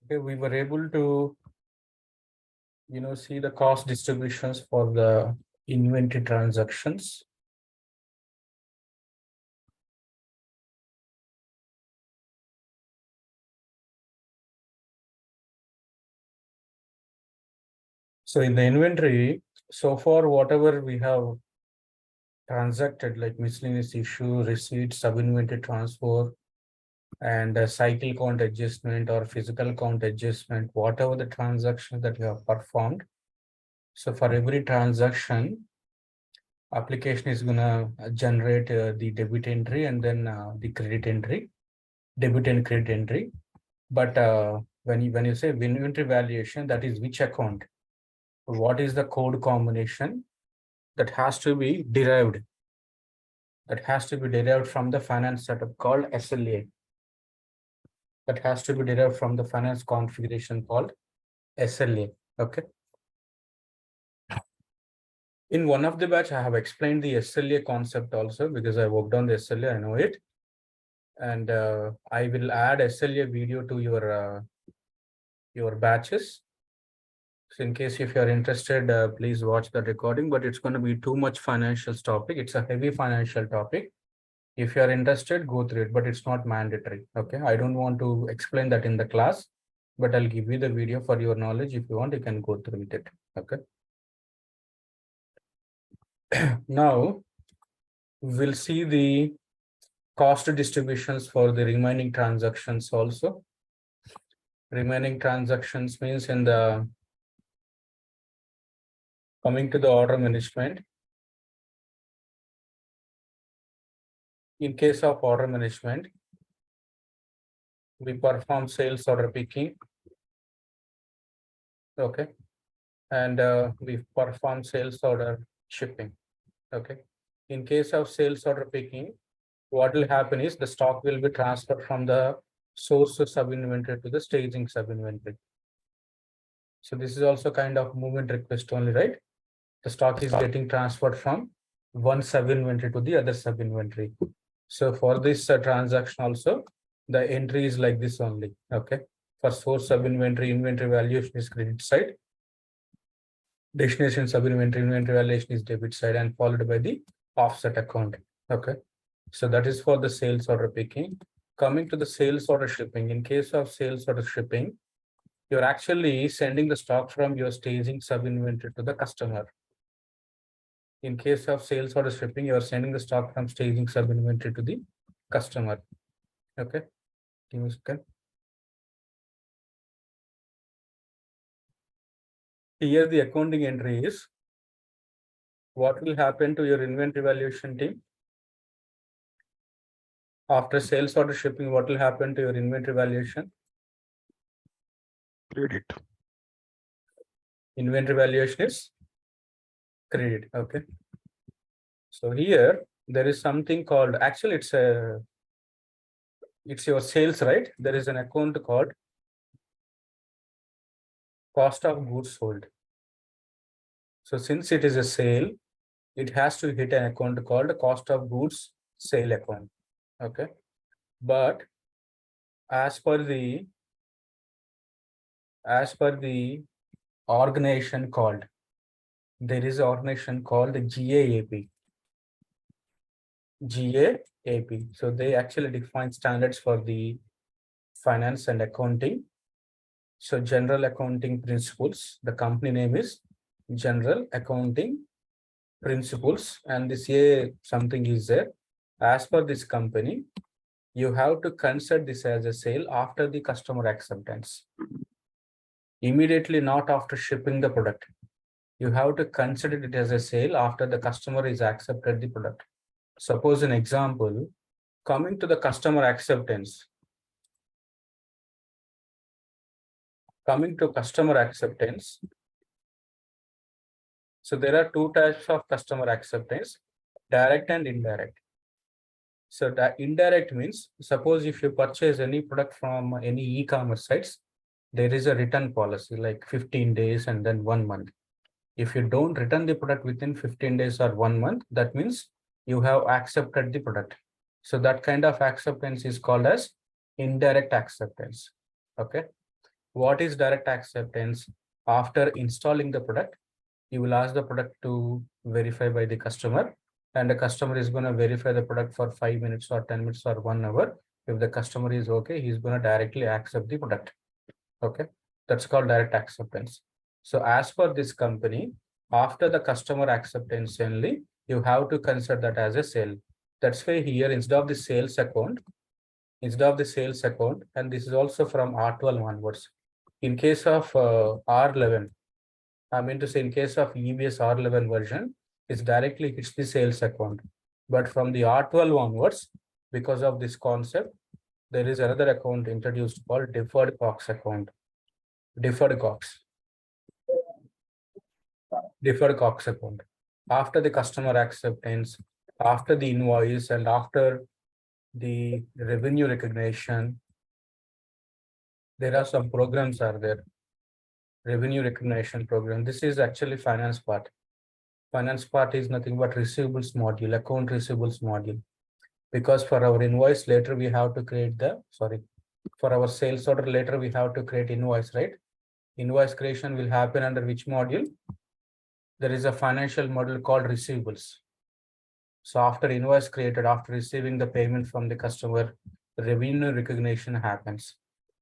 Okay, we were able to, see the cost distributions for the inventory transactions. So in the inventory, so far, whatever we have transacted, like miscellaneous issue, receipt, sub-inventory transfer, and cycle count adjustment or physical count adjustment, whatever the transactions that we have performed. So for every transaction, application is gonna generate the debit entry and then the credit entry, debit and credit entry. But when you say inventory valuation, that is which account? What is the code combination that has to be derived? That has to be derived from the finance setup called SLA. That has to be derived from the finance configuration called SLA. Okay. In one of the batch, I have explained the SLA concept also because I worked on the SLA, I know it. And I will add SLA video to your batches. So in case if you're interested, please watch the recording, but it's going to be too much financial topic. It's a heavy financial topic. If you're interested, go through it, but it's not mandatory. Okay. I don't want to explain that in the class, but I'll give you the video for your knowledge. If you want, you can go through it. Okay. Now we'll see the cost distributions for the remaining transactions also. Remaining transactions means in the coming to the order management. In case of order management, we perform sales order picking. Okay. And we perform sales order shipping. Okay. In case of sales order picking, what will happen is the stock will be transferred from the source sub inventory to the staging sub inventory. So this is also kind of movement request only, right? The stock is getting transferred from one sub inventory to the other sub inventory. So for this transaction also, the entry is like this only. Okay. For source sub inventory, inventory valuation is credit side. Destination sub inventory valuation is debit side and followed by the offset account. Okay. So that is for the sales order picking. Coming to the sales order shipping. In case of sales order shipping, you're actually sending the stock from your staging sub inventory to the customer. In case of sales order shipping, you are sending the stock from staging sub inventory to the customer. Okay. Give me a second. Here the accounting entry is what will happen to your inventory valuation team after sales order shipping. What will happen to your inventory valuation? Credit. Inventory valuation is credit. Okay. So here there is something called, actually it's your sales, right? There is an account called cost of goods sold. So since it is a sale, it has to hit an account called cost of goods sale account. Okay. But as per the organization called, there is an organization called GAAP. GAAP. So they actually define standards for the finance and accounting. So general accounting principles, the company name is General Accounting Principles, and this year something is there. As per this company, you have to consider this as a sale after the customer acceptance. Immediately, not after shipping the product. You have to consider it as a sale after the customer is accepted the product. Suppose an example, coming to the customer acceptance. Coming to customer acceptance. So there are two types of customer acceptance, direct and indirect. So the indirect means, suppose if you purchase any product from any e-commerce sites, there is a return policy like 15 days and then 1 month. If you don't return the product within 15 days or 1 month, that means you have accepted the product. So that kind of acceptance is called as indirect acceptance. Okay. What is direct acceptance? After installing the product, you will ask the product to verify by the customer, and the customer is going to verify the product for 5 minutes or 10 minutes or 1 hour. If the customer is okay, he's going to directly accept the product. Okay, that's called direct acceptance. So as per this company, after the customer acceptance only, you have to consider that as a sale. That's why here instead of the sales account, and this is also from R12 onwards. In case of R11, I mean to say in case of EBS R11 version, it's directly hits the sales account. But from the R12 onwards, because of this concept, there is another account introduced called deferred COGS account. Deferred COGS. Deferred COGS account. After the customer acceptance, after the invoice, and after the revenue recognition, there are some programs are there. Revenue recognition program. This is actually finance part. Finance part is nothing but receivables module, account receivables module. Because for our invoice later we have to create for our sales order later we have to create invoice, right? Invoice creation will happen under which module? There is a financial module called receivables. So after invoice created, after receiving the payment from the customer, the revenue recognition happens.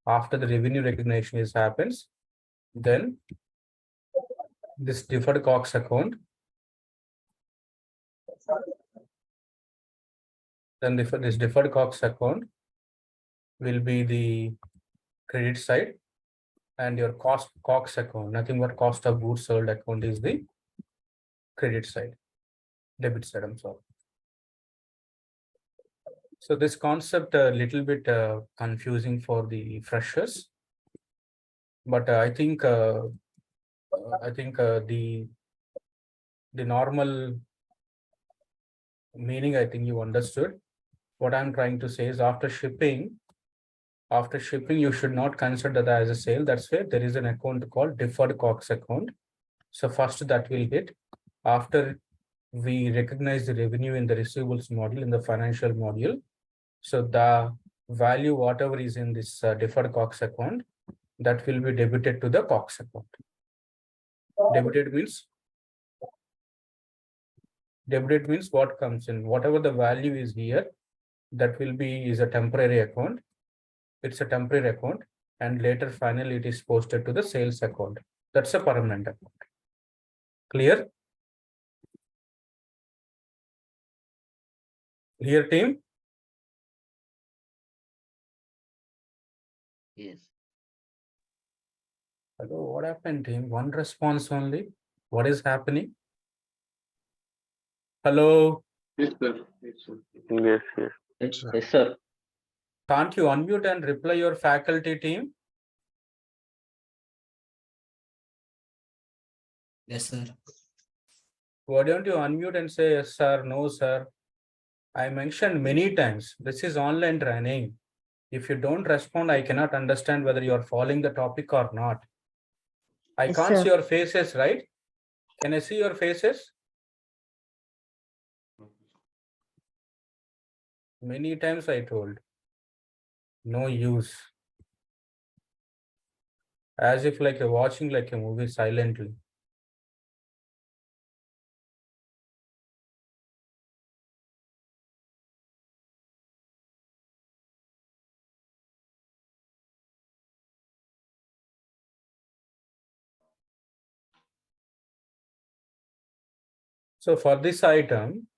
After the revenue recognition happens, then this deferred COGS account, then this deferred COGS account will be the credit side, and your COGS account, nothing but cost of goods sold account, is the credit side, debit side, I'm sorry. So this concept a little bit confusing for the freshers, but I think the normal meaning, I think you understood. What I'm trying to say is after shipping, you should not consider that as a sale. That's why there is an account called deferred COGS account. So first that will hit after we recognize the revenue in the receivables module, in the financial module. So the value, whatever is in this deferred COGS account, that will be debited to the COGS account. Debited means what comes in, whatever the value is here, that will be is a temporary account. It's a temporary account, and later finally it is posted to the sales account. That's a permanent account. Clear? Clear, team? Yes. Hello, what happened, team? One response only. What is happening? Hello? Yes, sir. Yes, sir. Yes, sir. Can't you unmute and reply your faculty, team? Yes, sir. Why don't you unmute and say yes, sir, no, sir? I mentioned many times, this is online training. If you don't respond, I cannot understand whether you are following the topic or not. I Yes, can't sir. see your faces, right? Can I see your faces? Many times I told. No use. As if like you're watching like a movie silently. So for this item,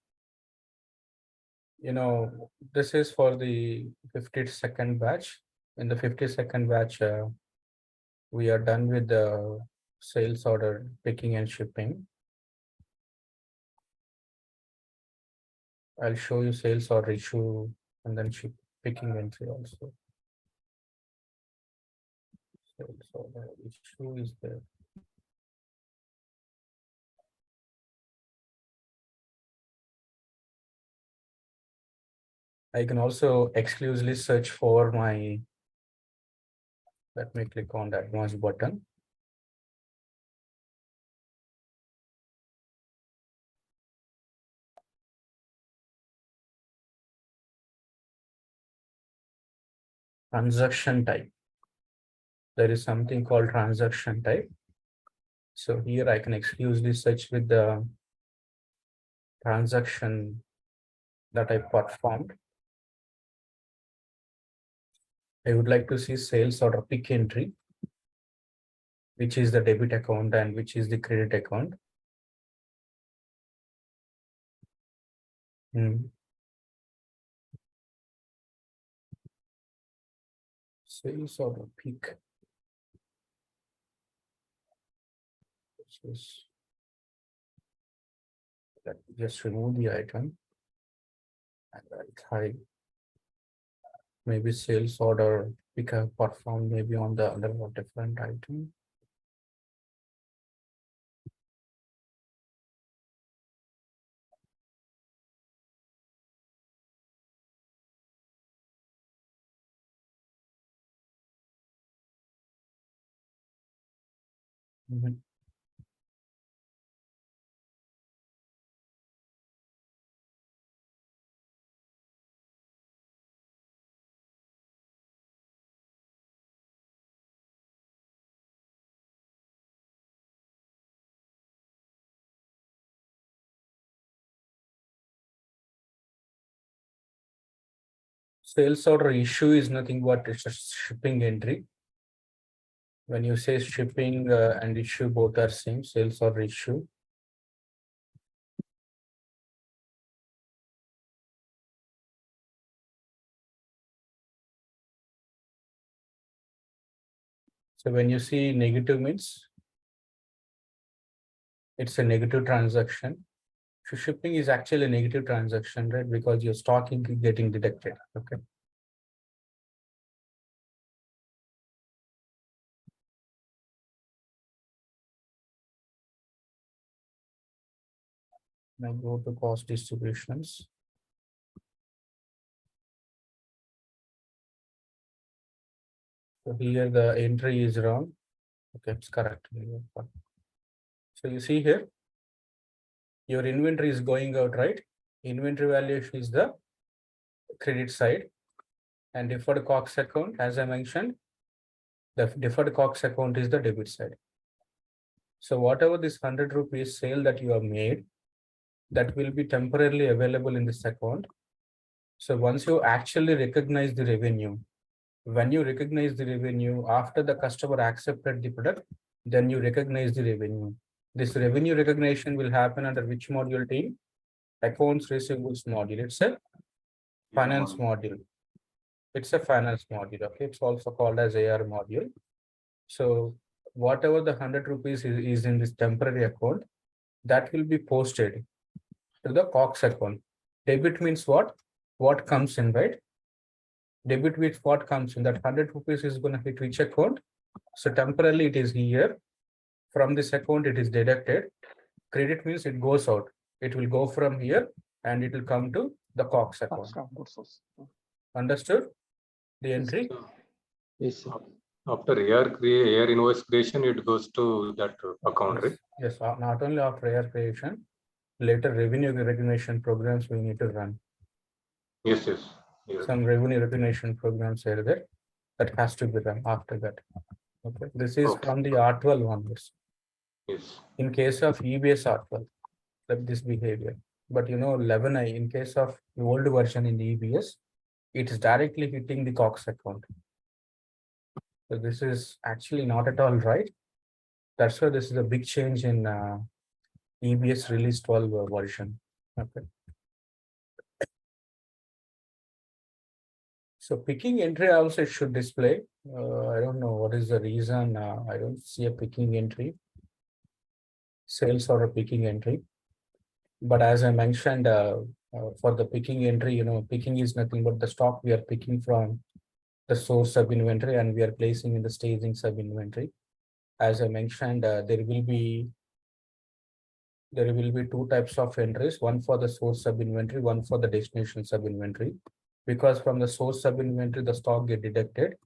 this is for the 52nd batch. In the 52nd batch, we are done with the sales order picking and shipping. I'll show you sales order issue and then picking entry also. Sales order issue is there. I can also exclusively search for my, let me click on the advanced button. Transaction type. there is something called transaction type. So here I can exclusively search with the transaction that I performed. I would like to see sales order pick entry, which is the debit account and which is the credit account. Sales order pick. Let me just remove the item and I'll try maybe sales order pick up perform maybe on the under a different item. Sales order issue is nothing but it's a shipping entry. When you say shipping and issue, both are same. Sales order issue. So when you see negative means it's a negative transaction. So shipping is actually a negative transaction, right? Because your stocking is getting deducted. Okay. Now go to cost distributions. So here the entry is wrong. Okay, it's correct. So you see here, your inventory is going out, right? Inventory valuation is the credit side, and deferred COGS account, as I mentioned, the deferred COGS account is the debit side. So whatever this 100 rupees sale that you have made, that will be temporarily available in this account. So once you actually recognize the revenue, when you recognize the revenue after the customer accepted the product, then you recognize the revenue. This revenue recognition will happen under which module team? Accounts receivables module. It's a finance module. It's a finance module. Okay, it's also called as AR module. So whatever the 100 rupees is in this temporary account, that will be posted to the COGS account. Debit means what? What comes in, right? Debit with what comes in. That 100 rupees is going to hit which account? So temporarily it is here. From this account, it is deducted. Credit means it goes out. It will go from here and it will come to the COGS account. Understood? The entry? Yes, sir. After AR invoice creation, it goes to that account, right? Yes, not only after AR creation, later revenue recognition programs we need to run. Yes. Some revenue recognition programs are there that has to be run after that. Okay, this is Okay. from the R12 onwards. Yes. In case of EBS R12, like this behavior. But 11i, in case of the old version in the EBS, it is directly hitting the COGS account. So this is actually not at all right. That's why this is a big change in EBS release 12 version. Okay. So picking entry also it should display. I don't know what is the reason. I don't see a picking entry. Sales or a picking entry. But as I mentioned, for the picking entry, picking is nothing but the stock we are picking from the source sub inventory and we are placing in the staging sub inventory. As I mentioned, there will be two types of entries, one for the source sub inventory, one for the destination sub inventory. Because from the source sub inventory, the stock get deducted,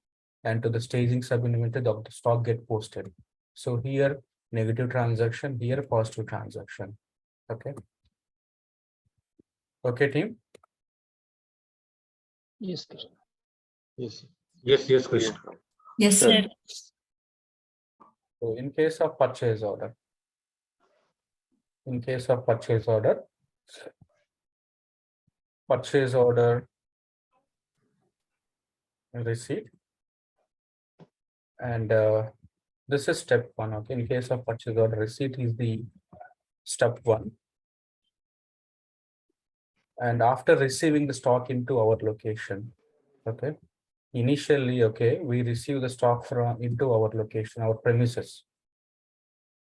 and to the staging sub inventory, the stock get posted. So here negative transaction, here positive transaction. Okay. Okay, team. Yes, Krishna. Yes. Yes, Krishna. Yes, sir. So in case of purchase order, purchase order receipt, and this is step one. Okay, in case of purchase order receipt is the step one, and after receiving the stock into our location, okay, initially, okay, we receive the stock from into our location, our premises.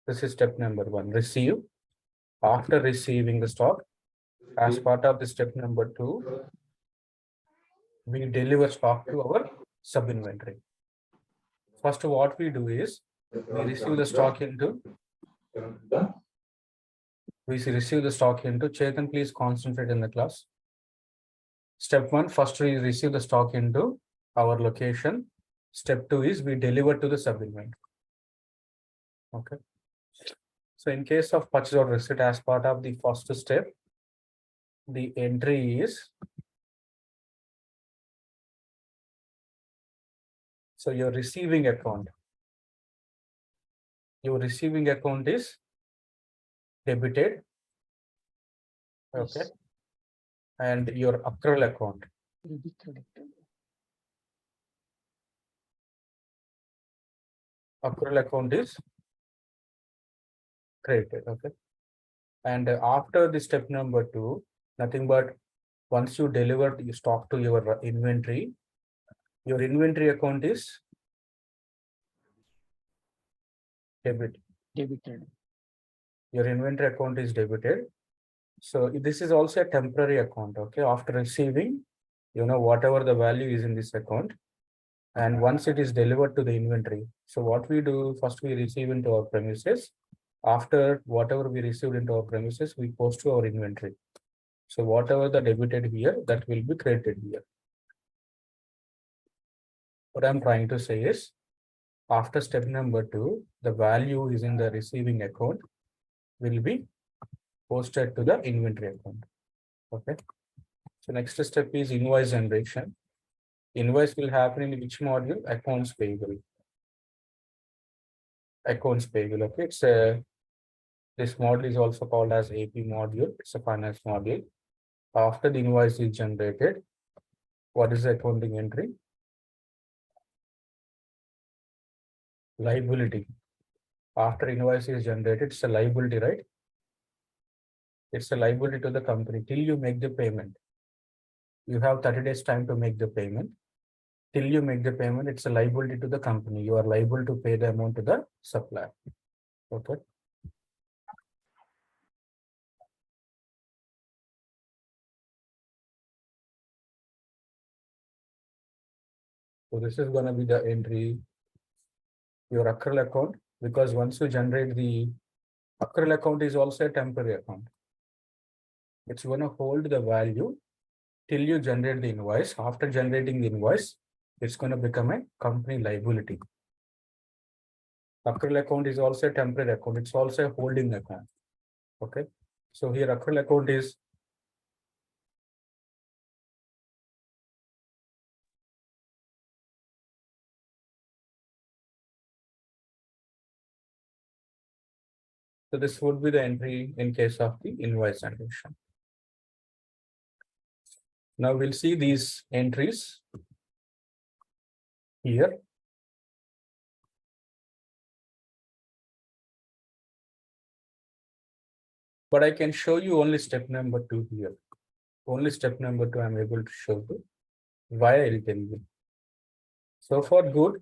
This is step number one, receive. After receiving the stock, as part of the step number two, we deliver stock to our sub inventory. First, what we do is we receive the stock into. Chetan, please concentrate in the class. Step one, first we receive the stock into our location. Step two is we deliver to the sub inventory. Okay. So in case of purchase order receipt, as part of the first step, the entry is, so your receiving account. Your receiving account is debited. Okay. Yes. And your accrual account. Will be credited. Accrual account is credited. Okay. And after the step number two, nothing but once you deliver the stock to your inventory account is debited. Your inventory account is debited. So this is also a temporary account. Okay. After receiving, whatever the value is in this account, and once it is delivered to the inventory. So what we do, first we receive into our premises. After whatever we received into our premises, we post to our inventory. So whatever the debited here, that will be credited here. What I'm trying to say is, after step number two, the value is in the receiving account will be posted to the inventory account. Okay. So next step is invoice generation. Invoice will happen in which module? Accounts payable. Accounts payable. Okay. It's this module is also called as AP module. It's a finance module. After the invoice is generated, what is the accounting entry? Liability. After invoice is generated, it's a liability, right? It's a liability to the company till you make the payment. You have 30 days time to make the payment. Till you make the payment, it's a liability to the company. You are liable to pay the amount to the supplier. Okay. So this is going to be the entry, your accrual account, because once you generate the accrual account is also a temporary account. It's going to hold the value till you generate the invoice. After generating the invoice, it's going to become a company liability. Accrual account is also a temporary account. It's also a holding account. Okay. So here accrual account is so this would be the entry in case of the invoice generation. Now we'll see these entries here. But I can show you only step number two here. Only step number two I'm able to show you. Why I'll tell you. So far good.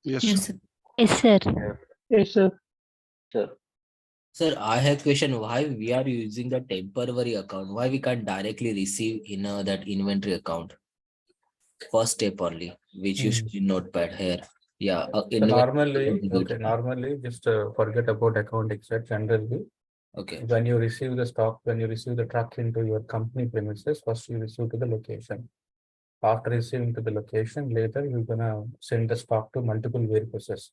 Yes, Yes, sir. sir. Yes, sir. Yes, sir. Sir, Sir, I have question why we are using the temporary account? Why we can't directly receive in that inventory account? First step only, which you should notepad here. Yeah, So normally just forget about accounting set generally. Okay. When you receive the stock, when you receive the truck into your company premises, first you receive to the location. After receiving to the location, later you're gonna send the stock to multiple warehouses,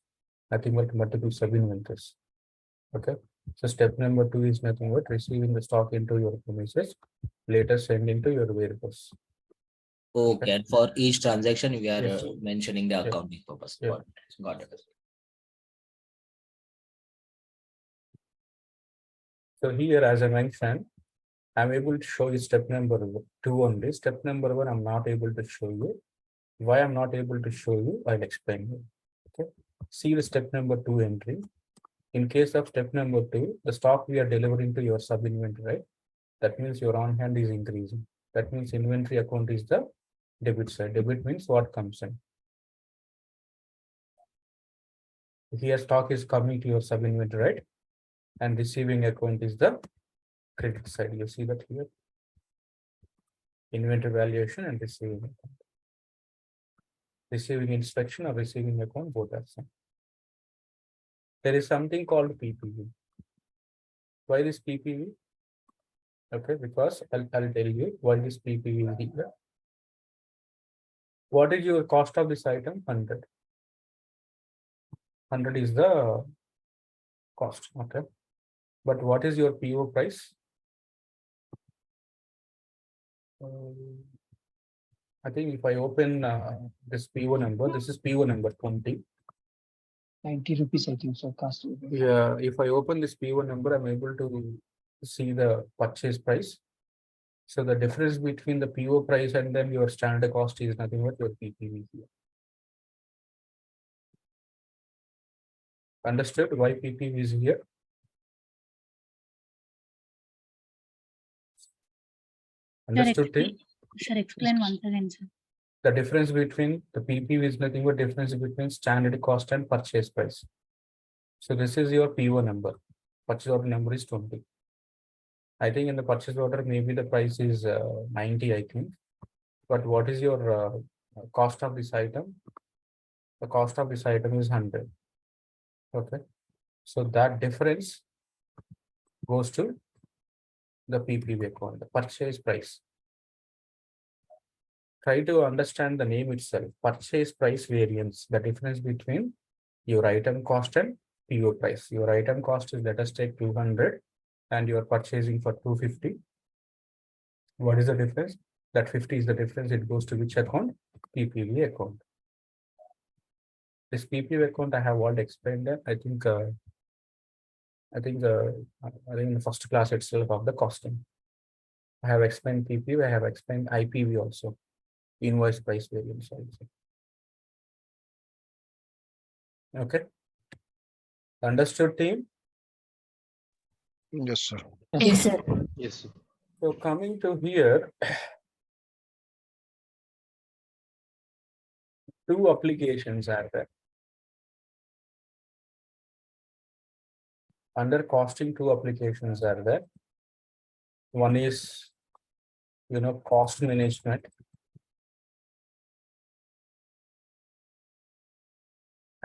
nothing but multiple sub-inventories. Okay. So step number two is nothing but receiving the stock into your premises, later send into your warehouse. Okay, and for each transaction, we are Yes. mentioning the Yeah. accounting purpose. Yeah. Got it. So here, as I mentioned, I'm able to show you step number 2 only. Step number 1, I'm not able to show you. Why I'm not able to show you, I'll explain you. Okay. See the step number 2 entry. In case of step number 2, the stock we are delivering to your sub inventory, right? That means your on hand is increasing. That means inventory account is the debit side. Debit means what comes in. Here stock is coming to your sub inventory, right? And receiving account is the credit side. You see that here. Inventory valuation and receiving account. Receiving inspection or receiving account, both are same. There is something called PPV. Why this PPV? Okay, because I'll tell you why this PPV is here. What is your cost of this item? 100. 100 is the cost. Okay. But what is your PO price? I think if I open this PO number, this is PO number 20. 90 rupees, I think so. Cost. Yeah, if I open this PO number, I'm able to see the purchase price. So the difference between the PO price and then your standard cost is nothing but your PPV here. Understood why PPV is here? Understood thing? Sir, explain once again, sir. The difference between the PPV is nothing but difference between standard cost and purchase price. So this is your PO number. Purchase order number is 20. I think in the purchase order, maybe the price is 90, I think. But what is your cost of this item? The cost of this item is 100. Okay. So that difference goes to the PPV account, the purchase price. Try to understand the name itself, purchase price variance, the difference between your item cost and PO price. Your item cost is, let us take 200 and you are purchasing for 250. What is the difference? That 50 is the difference. It goes to which account? PPV account. This PPV account I have already explained that. I think in the first class itself of the costing. I have explained PPV, I have explained IPV also. Invoice price variance also. Okay. Understood, team? Yes, sir. Yes, sir. Yes. So coming to here, two applications are there. Under costing, two applications are there. One is, cost management.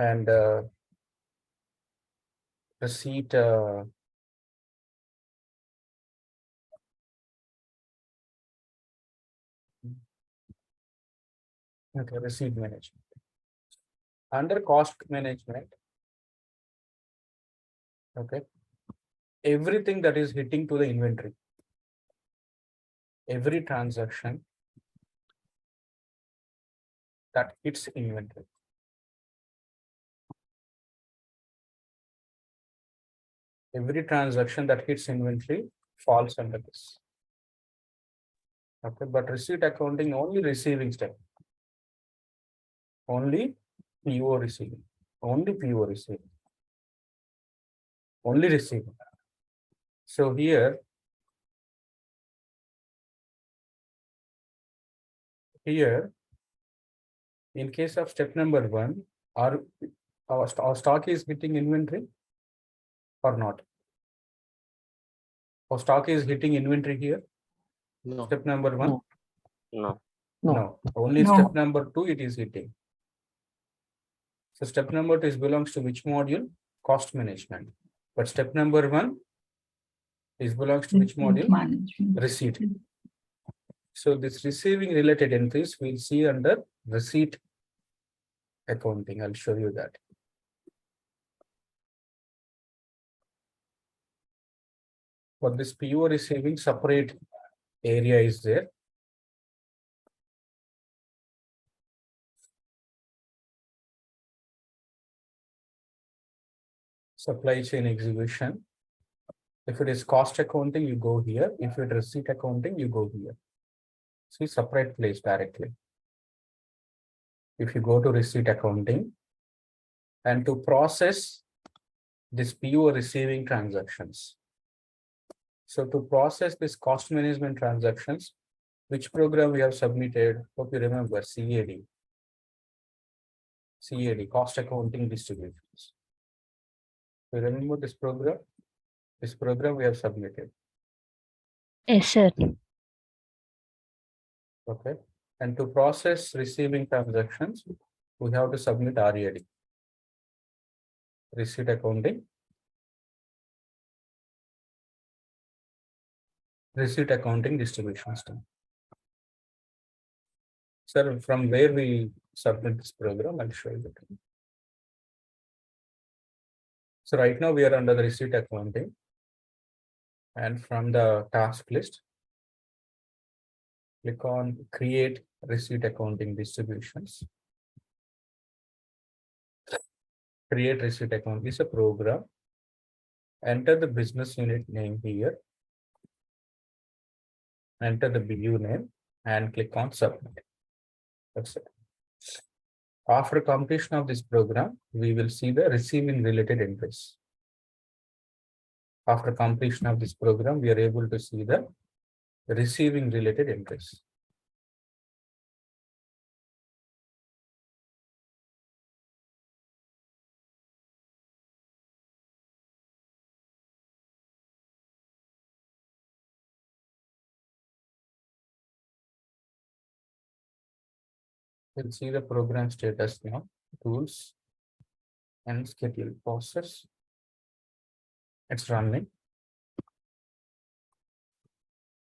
And receipt receipt management. Under cost management, okay, everything that is hitting to the inventory, every transaction that hits inventory, every transaction that hits inventory falls under this. Okay, but receipt accounting only receiving step. Only PO receiving. Only PO receiving. Only receiving. So here, in case of step number 1, our stock is hitting inventory or not? Our stock is hitting inventory here. No. Step number 1. No. No. No. Only No. step number 2 it is hitting. So step number 2 belongs to which module? Cost management. But step number 1 belongs to which module? Management. Receipt. So this receiving related entries we'll see under receipt accounting. I'll show you that. For this PO receiving, separate area is there. supply chain execution. If it is cost accounting, you go here. If it is receipt accounting, you go here. See, separate place directly. If you go to receipt accounting, and to process this PO receiving transactions. So to process this cost management transactions, which program we have submitted? Hope you remember CAD. CAD, cost accounting distributions. You remember this program? This program we have submitted. Yes, sir. Okay. And to process receiving transactions, we have to submit RAD. Receipt accounting. Receipt accounting distribution system. Sir, from where we submit this program, I'll show you. So right now we are under the receipt accounting. And from the task list, click on create receipt accounting distributions. Create receipt account is a program. Enter the business unit name here. Enter the BU name and click on submit. That's it. After completion of this program, we will see the receiving related entries. After completion of this program, we are able to see the receiving related entries. We'll see the program status now, tools and schedule process. It's running.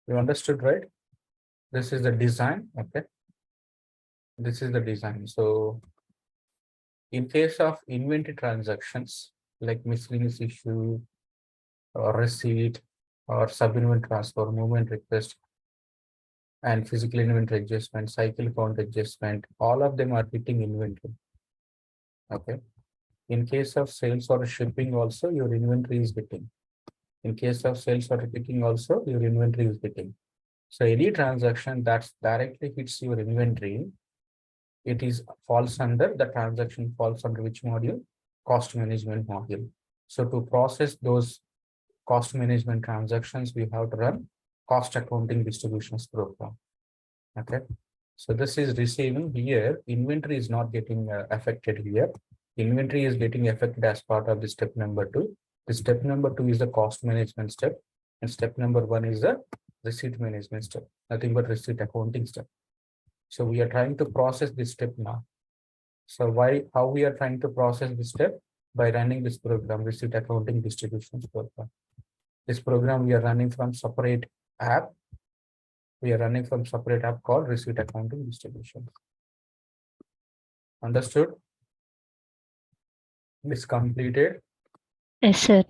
You understood, right? This is the design, okay? This is the design. So in case of inventory transactions, like miscellaneous issue or receipt or sub-inventory transfer, movement request, and physical inventory adjustment, cycle count adjustment, all of them are hitting inventory. Okay. In case of sales or shipping also, your inventory is hitting. In case of sales or picking also, your inventory is hitting. So any transaction that directly hits your inventory, it is falls under the transaction falls under which module? Cost management module. So to process those cost management transactions, we have to run cost accounting distributions program. Okay. So this is receiving here. Inventory is not getting affected here. Inventory is getting affected as part of the step number 2. The step number 2 is the cost management step, and step number 1 is the receipt management step. Nothing but receipt accounting step. So we are trying to process this step now. So how we are trying to process this step? By running this program, receipt accounting distributions program. This program we are running from separate app. We are running from separate app called receipt accounting distribution. Understood? This completed. Yes, sir.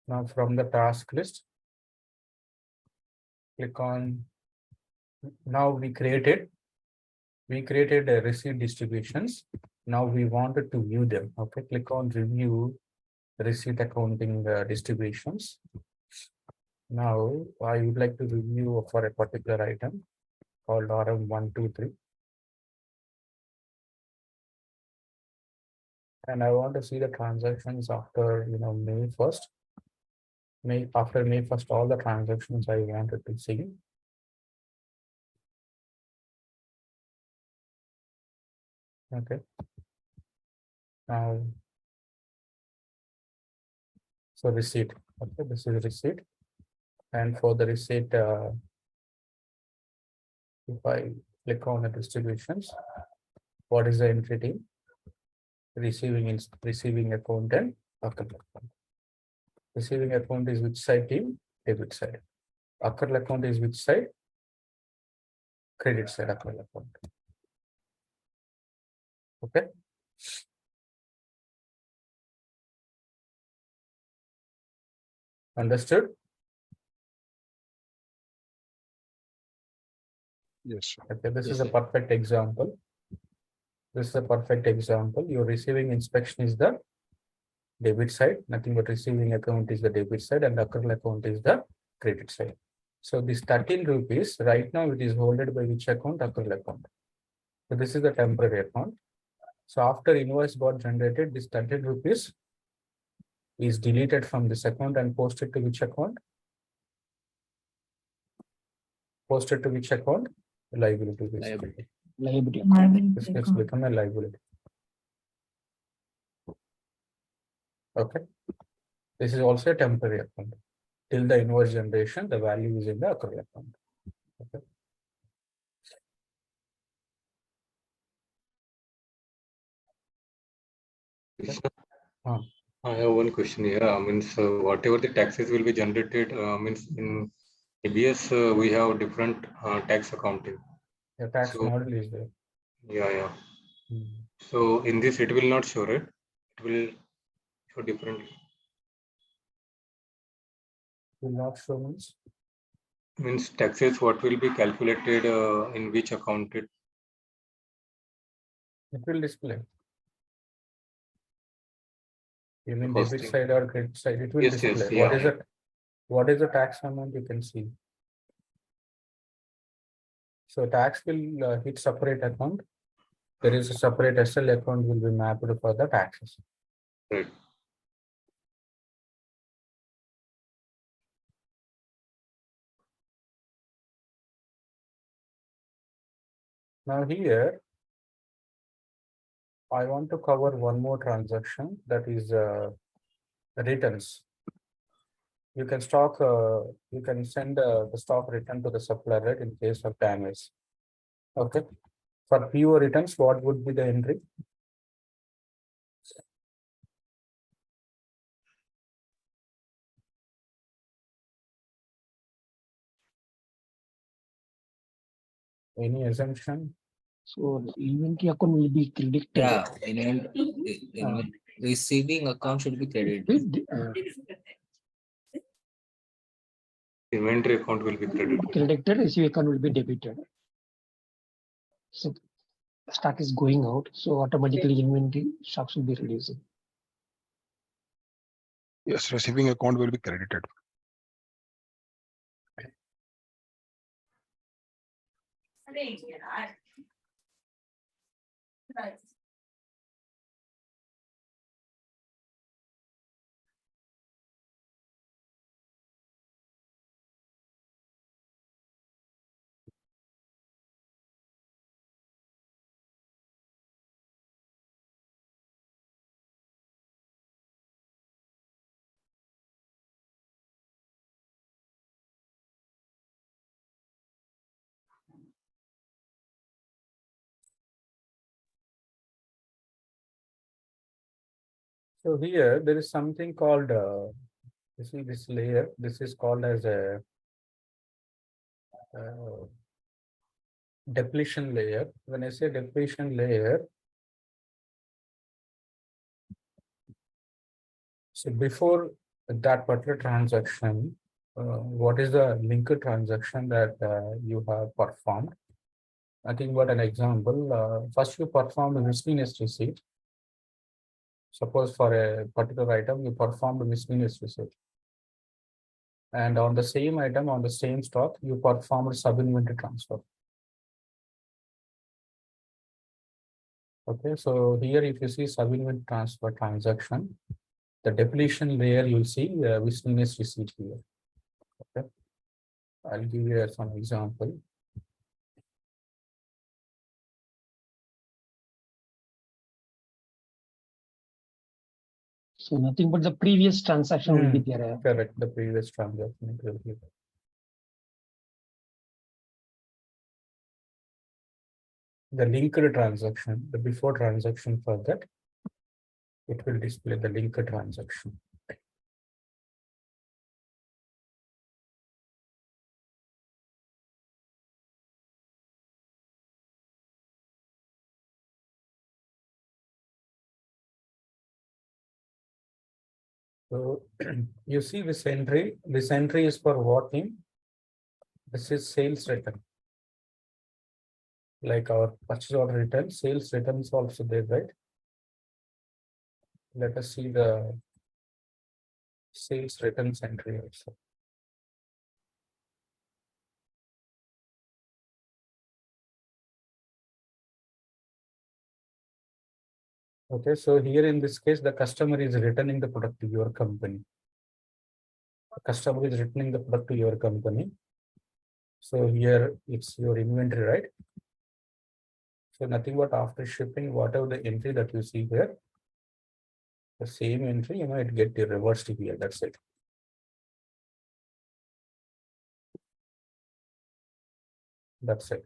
Now from the task list, click on, now we created receipt distributions. Now we wanted to view them. Okay, click on review receipt accounting distributions. Now I would like to review for a particular item called RM123. And I want to see the transactions after May 1st. After May 1st, all the transactions I wanted to see. Okay. Now, so receipt. Okay, this is receipt. And for the receipt, if I click on the distributions, what is the entity? Receiving account and occurred account. Receiving account is which side team? Debit side. Occurred account is which side? Credit side occurred account. Okay. Understood? Yes, sir. Okay, this Yes, is a sir. perfect example. This is a perfect example. Your receiving inspection is the debit side, nothing but receiving account is the debit side and accrual account is the credit side. So this 13 rupees right now it is holded by which account? Accrual account. So this is the temporary account. So after invoice got generated, this 13 rupees is deleted from this account and posted to which account? Posted to which account? Liability. Basically. Liability. This has become a liability. Okay. This is also a temporary account. Till the invoice generation, the value is in the accrual account. Okay. I have one question here. Means whatever the taxes will be generated, means in ABS we have different tax accounting. The tax So- model is there. Yeah. Hmm. So in this it will not show, right? It will show differently. Will not show means Means taxes what will be calculated in which account it. it will display. You mean Costing. debit side or credit side? It will Yes, display. yes, What yeah. is it? What is the tax amount you can see? So tax will hit separate account. There is a separate SL account will be mapped for the taxes. Right. Now here, I want to cover one more transaction, that is returns. You can you can send the stock return to the supplier, right, in case of damage. Okay. For PO returns, what would be the entry? Any assumption? So the inventory account will be credited. Yeah, receiving account should be credited. Inventory account will be credited. Credited, receive account will be debited. So stock is going out, so automatically inventory stocks will be reducing. Yes, receiving account will be credited. So here there is something called you see this layer. This is called as a depletion layer. When I say depletion layer, so before that particular transaction, what is the linked transaction that you have performed? Nothing but an example. First, you performed a miscellaneous receipt. Suppose for a particular item, you performed a miscellaneous receipt. And on the same item, on the same stock, you performed sub-inventory transfer. Okay, so here if you see sub-inventory transfer transaction, the depletion layer you'll see miscellaneous receipt here. Okay, I'll give you some example. So nothing but the previous transaction will be there. Correct, the previous transaction it will be. The linked transaction, the before transaction for that, it will display the linked transaction. So you see this entry is for what name? This is sales return. Like our purchase order return, sales returns also there, right? Let us see the sales returns entry also. Okay, so here in this case, the customer is returning the product to your company. The customer is returning the product to your company. So here it's your inventory, right? So nothing but after shipping, whatever the entry that you see here, the same entry, it get reversed here. That's it. That's it.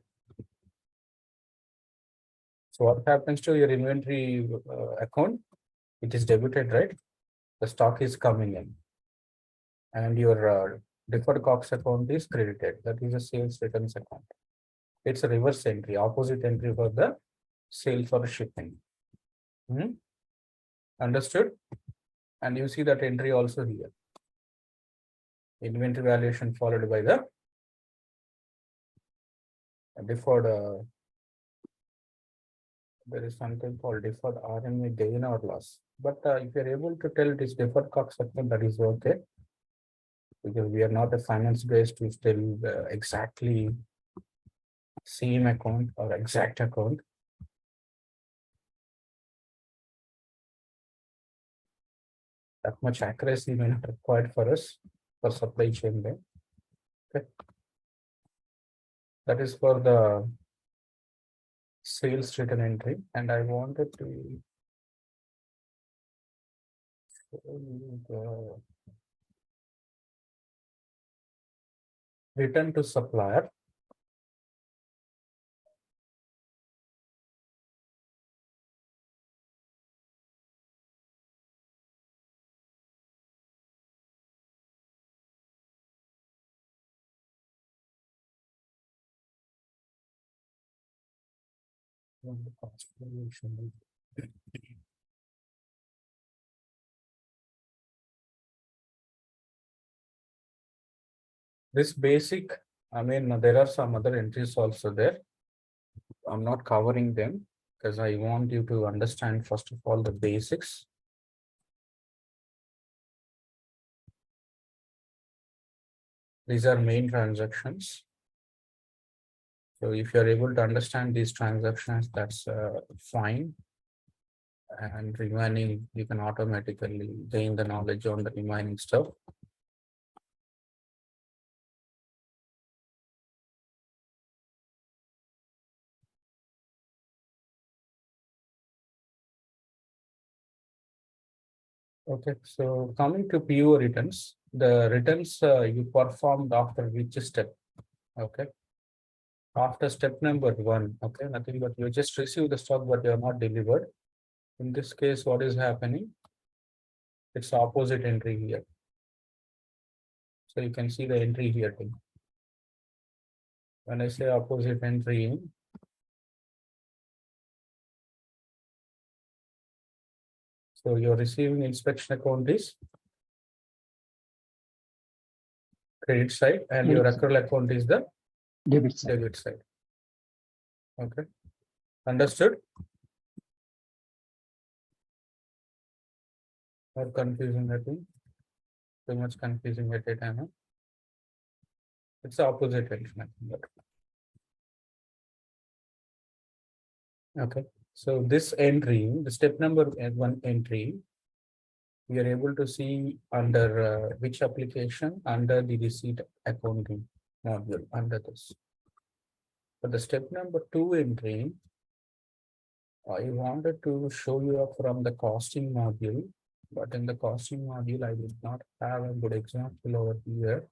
So what happens to your inventory account? It is debited, right? The stock is coming in, and your deferred COGS account is credited. That is a sales returns account. It's a reverse entry, opposite entry for the sale for shipping. Understood? And you see that entry also here. Inventory valuation followed by the deferred. There is something called deferred RMA gain or loss. But if you're able to tell this deferred COGS account, that is okay. Because we are not a finance based to tell exactly same account or exact account. That much accuracy may not required for us for supply chain then. Okay. That is for the sales return entry, and I wanted to show you the return to supplier. This basic, there are some other entries also there. I'm not covering them because I want you to understand first of all the basics. These are main transactions. So if you're able to understand these transactions, that's fine. And remaining, you can automatically gain the knowledge on the remaining stuff. Okay, so coming to PO returns, the returns you performed after which step? Okay. After step number 1, okay, nothing but you just receive the stock, but you are not delivered. In this case, what is happening? It's opposite entry here. So you can see the entry here too. When I say opposite entry, so you're receiving inspection account is credit side, and your accrual account is the Debit side. debit side. Okay, understood? Or confusing, I think. Too much confusing at a time. Huh? It's the opposite entry. Okay, so this entry, the step number 1 entry, we are able to see under which application, under the receipt accounting module, under this. For the step number 2 entry, I wanted to show you up from the costing module, but in the costing module, I did not have a good example over here.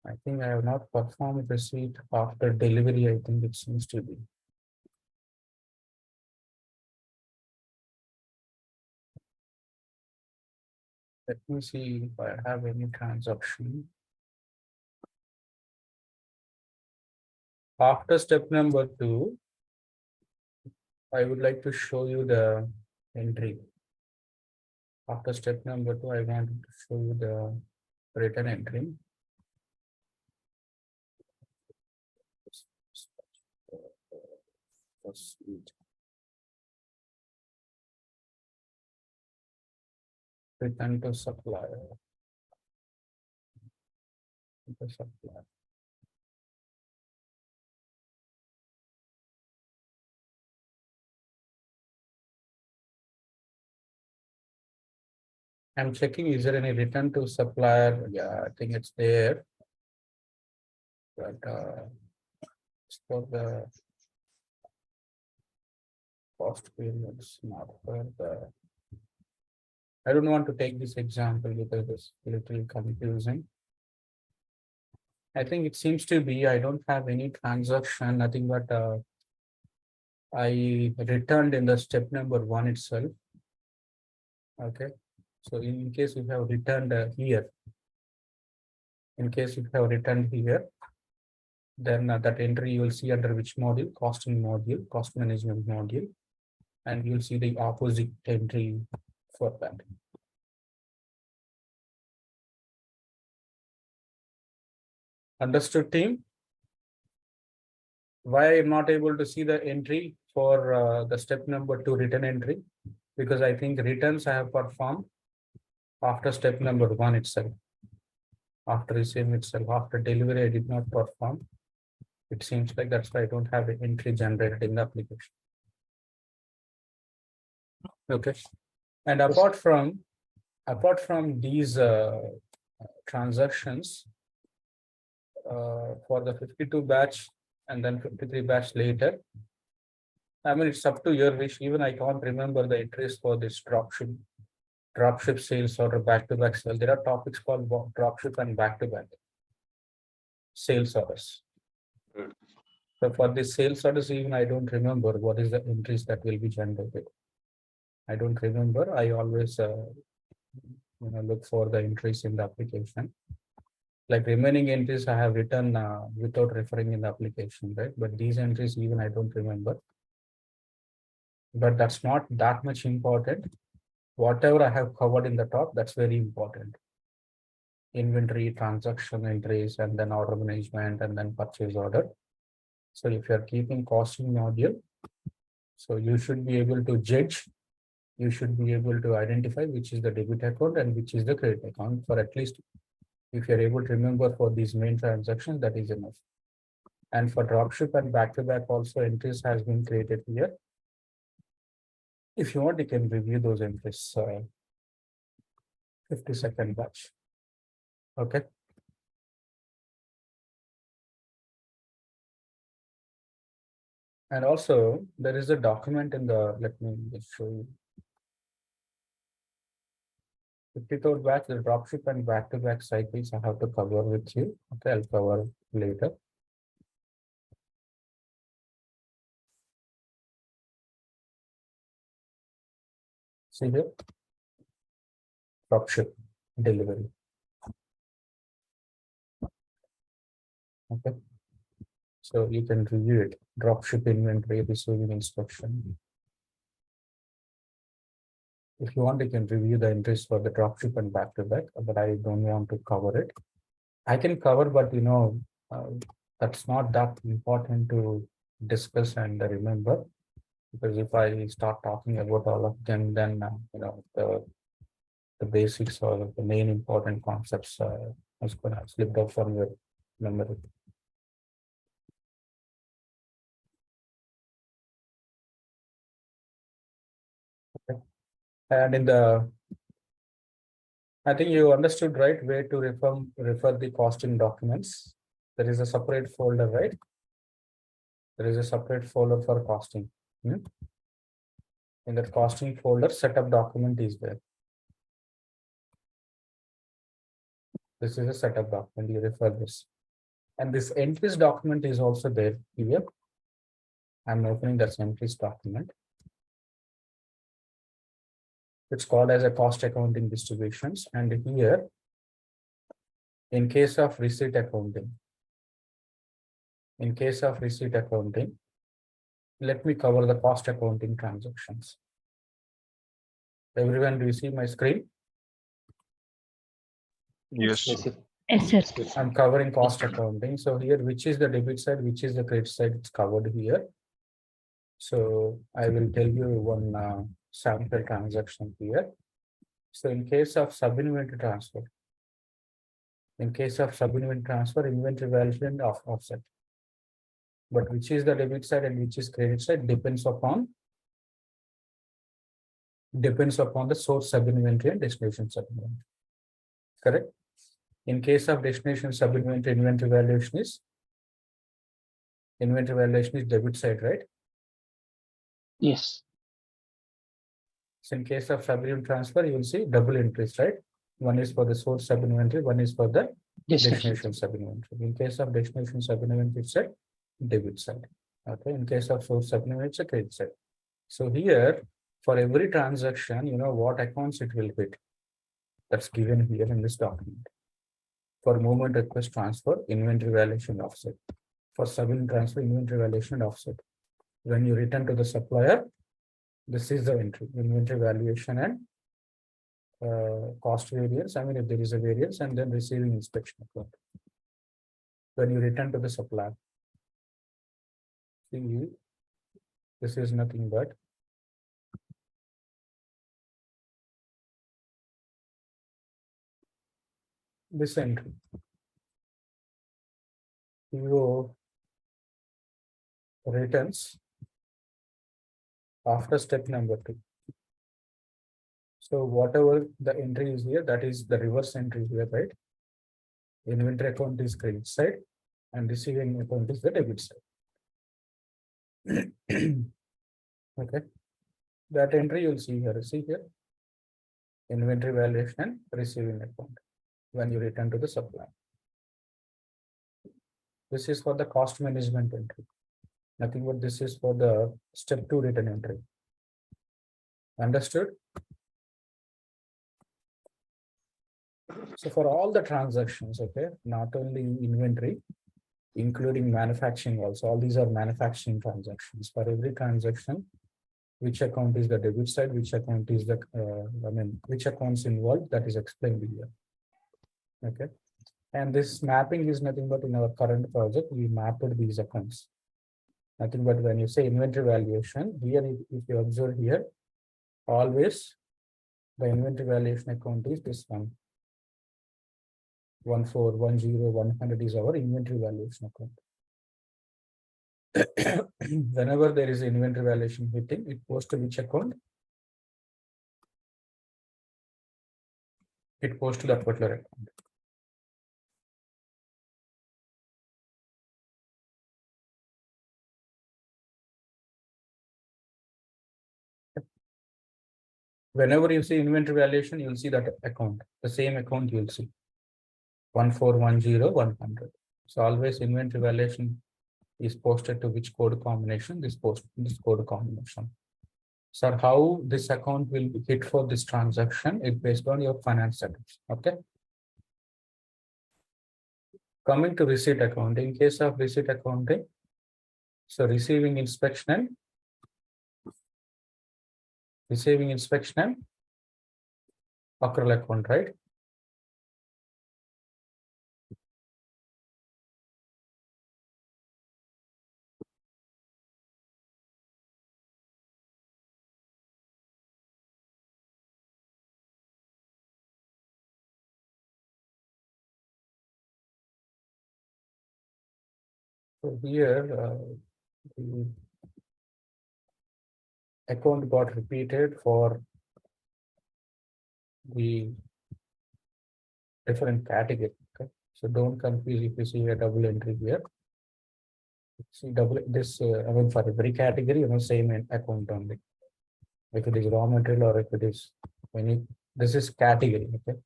I think I have not performed receipt after delivery. I think it seems to be. Let me see if I have any transaction. After step number 2, I would like to show you the entry. After step number 2, I wanted to show you the return entry. Return to supplier. To supplier. I'm checking, is there any return to supplier? Yeah, I think it's there. But it's for the cost periods, not for the. I don't want to take this example because it's a little confusing. I think it seems to be, I don't have any transaction, nothing but I returned in the step number 1 itself. Okay. So in case you have returned here, in case you have returned here, then that entry you will see under which module? Costing module, cost management module, and you'll see the opposite entry for that. Understood, team? Why I'm not able to see the entry for the step number 2 return entry? Because I think returns I have performed after step number 1 itself. After receiving itself, after delivery, I did not perform. It seems like that's why I don't have an entry generated in the application. Okay. And apart from these transactions, for the 52 batch and then 53 batch later, I mean, it's up to your wish. Even I can't remember the entries for this dropship sales or back-to-back sale. There are topics called dropship and back-to-back sales orders. So for this sales orders, even I don't remember what is the entries that will be generated. I don't remember. I always look for the entries in the application. Like remaining entries I have written without referring in the application, right? But these entries even I don't remember. But that's not that much important. Whatever I have covered in the top, that's very important. Inventory, transaction entries, and then order management, and then purchase order. So if you're keeping costing module, so you should be able to judge, you should be able to identify which is the debit account and which is the credit account, for at least if you're able to remember for these main transactions, that is enough. And for dropship and back-to-back also entries has been created here. If you want, you can review those entries. 50-second batch. Okay. And also there is a document in the, let me just show you. 53rd batch, the dropship and back-to-back cycles I have to cover with you. Okay, I'll cover later. See here, dropship delivery. Okay, so you can review it. Dropship inventory receiving instruction. If you want, you can review the entries for the dropship and back-to-back, but I don't want to cover it. I can cover, but that's not that important to discuss and remember, because if I start talking about all of them, then the basics or the main important concepts is going to slip out from your memory. Okay. And in the, I think you understood, right, where to refer the costing documents. There is a separate folder, right? There is a separate folder for costing. In that costing folder, setup document is there. This is a setup document, you refer this. And this entries document is also there here. I'm opening that entries document. It's called as a cost accounting distributions. And here, in case of receipt accounting, let me cover the cost accounting transactions. Everyone, do you see my screen? Yes. Yes, sir. I'm covering cost accounting. So here, which is the debit side, which is the credit side, it's covered here. So I will tell you one sample transaction here. So in case of sub-inventory transfer, inventory valuation of offset. But which is the debit side and which is credit side depends upon the source sub-inventory and destination sub-inventory. Correct? In case of destination sub-inventory, inventory valuation is debit side, right? Yes. So in case of sub-inventory transfer, you will see double entries, right? One is for the source sub-inventory, one is for the destination sub-inventory. In case of destination sub-inventory, it's a debit side. Okay. In case of source sub-inventory, it's a credit side. So here, for every transaction, you know what accounts it will hit. That's given here in this document. For movement request transfer, inventory valuation offset. For sub-in transfer, inventory valuation offset. When you return to the supplier, this is the entry, inventory valuation and cost variance. I mean, if there is a variance, and then receiving inspection account. When you return to the supplier, see, this is nothing but this entry. PO returns after step number 2. So whatever the entry is here, that is the reverse entry here, right? Inventory account is credit side and receiving account is the debit side. Okay. That entry you'll see here. See here. Inventory valuation and receiving account when you return to the supplier. This is for the cost management entry. Nothing but this is for the step 2 return entry. Understood? So for all the transactions, okay, not only inventory, including manufacturing also, all these are manufacturing transactions. For every transaction, which account is the debit side, which account is the, which accounts involved, that is explained here. Okay. And this mapping is nothing but in our current project, we mapped these accounts. Nothing but when you say inventory valuation, here, if you observe here, always the inventory valuation account is this one. 100 is our inventory valuation account. Whenever there is inventory valuation hitting, it goes to which account? It goes to that particular account. Whenever you see inventory valuation, you'll see that account, the same account you'll see 1410100. So always inventory valuation is posted to which code combination? This code combination. So how this account will be hit for this transaction is based on your finance setups. Okay. Coming to receipt account, in case of receipt accounting, so receiving inspection and accrual account, right? So here, the account got repeated for the different category. Okay, so don't confuse if you see a double entry here. See double this. I mean, for every category, you know, same account only. If it is raw material or if it is any, this is category. Okay,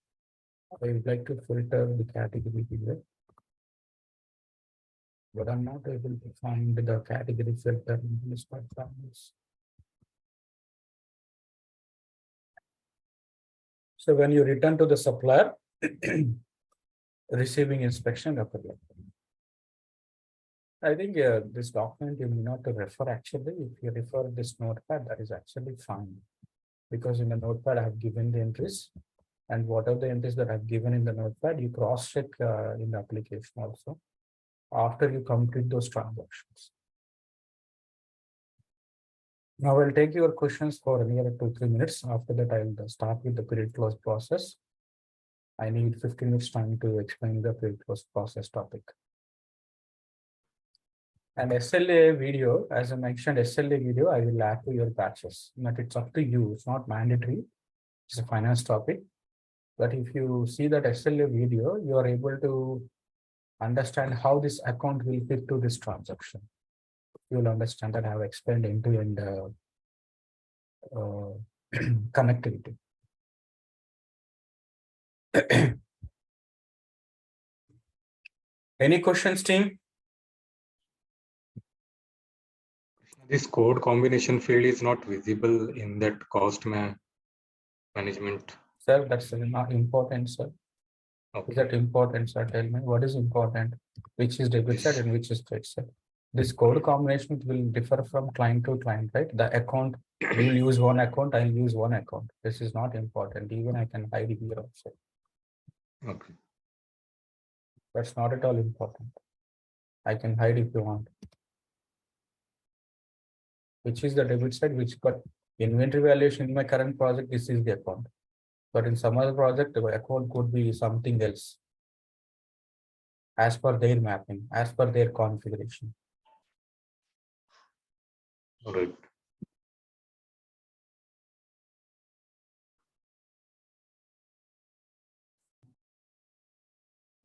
I would like to filter the category here, but I'm not able to find the category filter in this platform. So when you return to the supplier, receiving inspection accrual. I think this document you may not to refer actually. If you refer this notepad, that is actually fine. Because in the notepad, I have given the entries, and what are the entries that I've given in the notepad, you cross check in the application also after you complete those transactions. Now I'll take your questions for near 2-3 minutes. After that, I'll start with the period close process. I need 15 minutes time to explain the period close process topic. And SLA video, as I mentioned, SLA video, I will add to your batches. But it's up to you. It's not mandatory. It's a finance topic. But if you see that SLA video, you are able to understand how this account will fit to this transaction. You will understand that I have explained end-to-end connectivity. Any questions, team? This code combination field is not visible in that management. Sir, that's not important, sir. Okay. Is that important, sir? Tell me what is important, which is debit side and which is credit side. This code combination will differ from client to client, right? The account, you will use one account, I'll use one account. This is not important. Even I can hide here also. Okay. That's not at all important. I can hide if you want. Which is the debit side, which got inventory valuation in my current project, this is the account. But in some other project, the account could be something else. As per their mapping, as per their configuration. All right.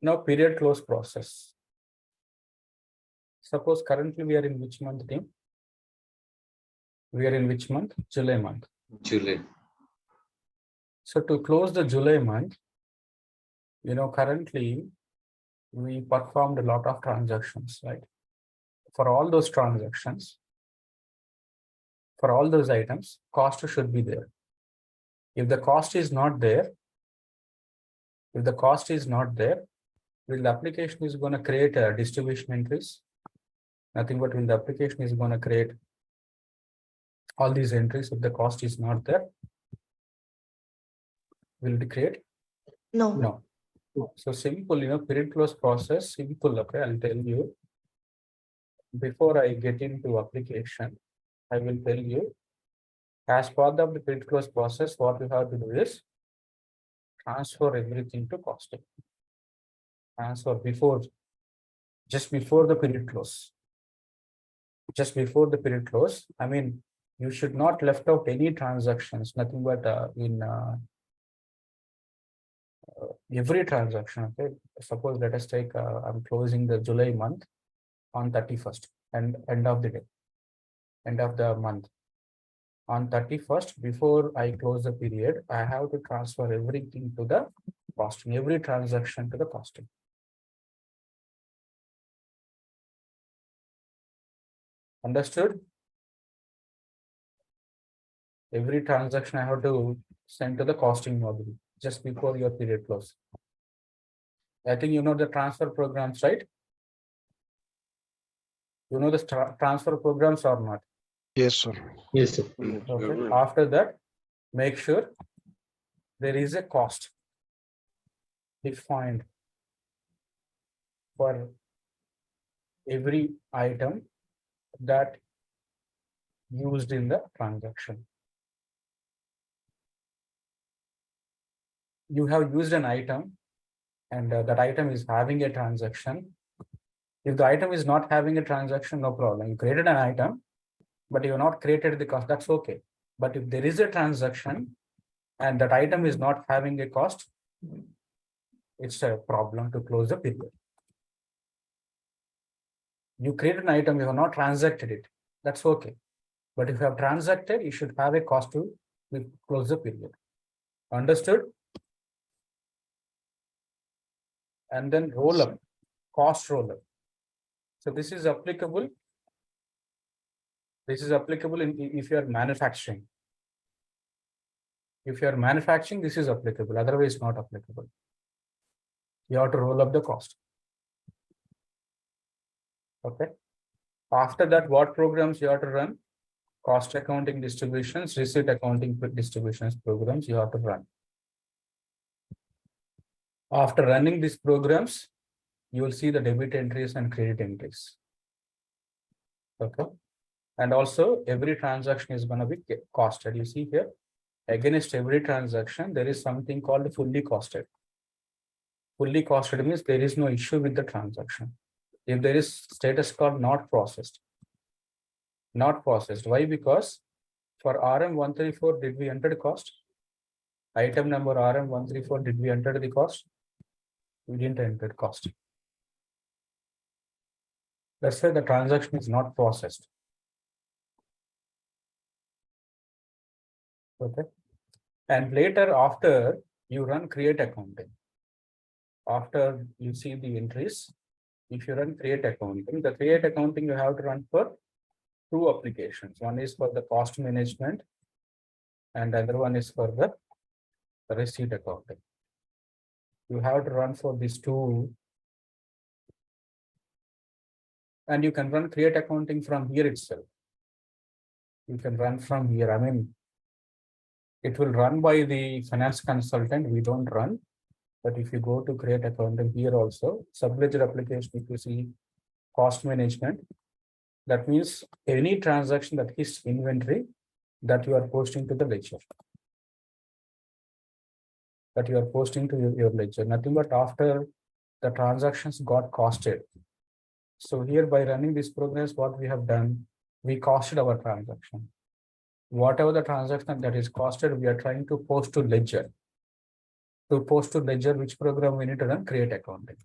Now, period close process. Suppose currently we are in which month, team? We are in which month? July month. July. So to close the July month, currently we performed a lot of transactions, right? For all those transactions, for all those items, cost should be there. If the cost is not there, will the application is going to create a distribution entries? Nothing but when the application is going to create all these entries, if the cost is not there, will it create? No. So simple, period close process, simple, okay, I'll tell you. Before I get into application, I will tell you, as part of the period close process, what we have to do is transfer everything to costing. Transfer just before the period close. Just before the period close, I mean, you should not left out any transactions, nothing but every transaction, okay? Suppose let us take, I'm closing the July month on 31st and end of the day, end of the month. On 31st, before I close the period, I have to transfer everything to the costing, every transaction to the costing. Understood? Every transaction I have to send to the costing module just before your period close. I think you know the transfer programs, right? You know the transfer programs or not? Yes, sir. Yes, sir. Okay. After that, make sure there is a cost defined for every item that used in the transaction. You have used an item and that item is having a transaction. If the item is not having a transaction, no problem. You created an item, but you have not created the cost, that's okay. But if there is a transaction and that item is not having a cost, it's a problem to close the period. You created an item, you have not transacted it, that's okay. But if you have transacted, you should have a cost to close the period. Understood? And then roll up, cost roll up. So this is applicable. This is applicable if you are manufacturing. If you are manufacturing, this is applicable, otherwise not applicable. You have to roll up the cost. Okay. After that, what programs you have to run? Cost accounting distributions, receipt accounting distributions programs you have to run. After running these programs, you will see the debit entries and credit entries. Okay. And also every transaction is going to be costed. You see here, against every transaction, there is something called fully costed. Fully costed means there is no issue with the transaction. If there is status called not processed. Not processed. Why? Because for RM134, did we enter the cost? Item number RM134, did we enter the cost? We didn't enter cost. That's why the transaction is not processed. Okay. And later, after you run create accounting, after you see the entries, if you run create accounting, the create accounting you have to run for two applications. One is for the cost management, and the other one is for the receipt accounting. You have to run for these two. And you can run create accounting from here itself. You can run from here. I mean, it will run by the finance consultant. We don't run. But if you go to create accounting here also, subledger application, if you see cost management, that means any transaction that hits inventory that you are posting to the ledger. That you are posting to your ledger. Nothing but after the transactions got costed. So here by running these programs, what we have done, we costed our transaction. Whatever the transaction that is costed, we are trying to post to ledger. To post to ledger, which program we need to run? Create accounting.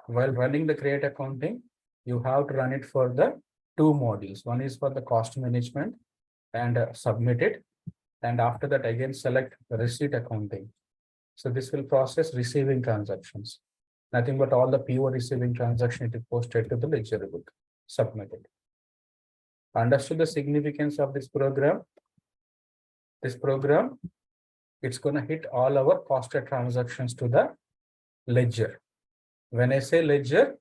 While running the create accounting, you have to run it for the two modules. One is for the cost management and submit it. And after that, again, select receipt accounting. So this will process receiving transactions. Nothing but all the PO receiving transaction it is posted to the ledger book, submitted. Understood the significance of this program? This program, it's going to hit all our costed transactions to the ledger. When I say ledger,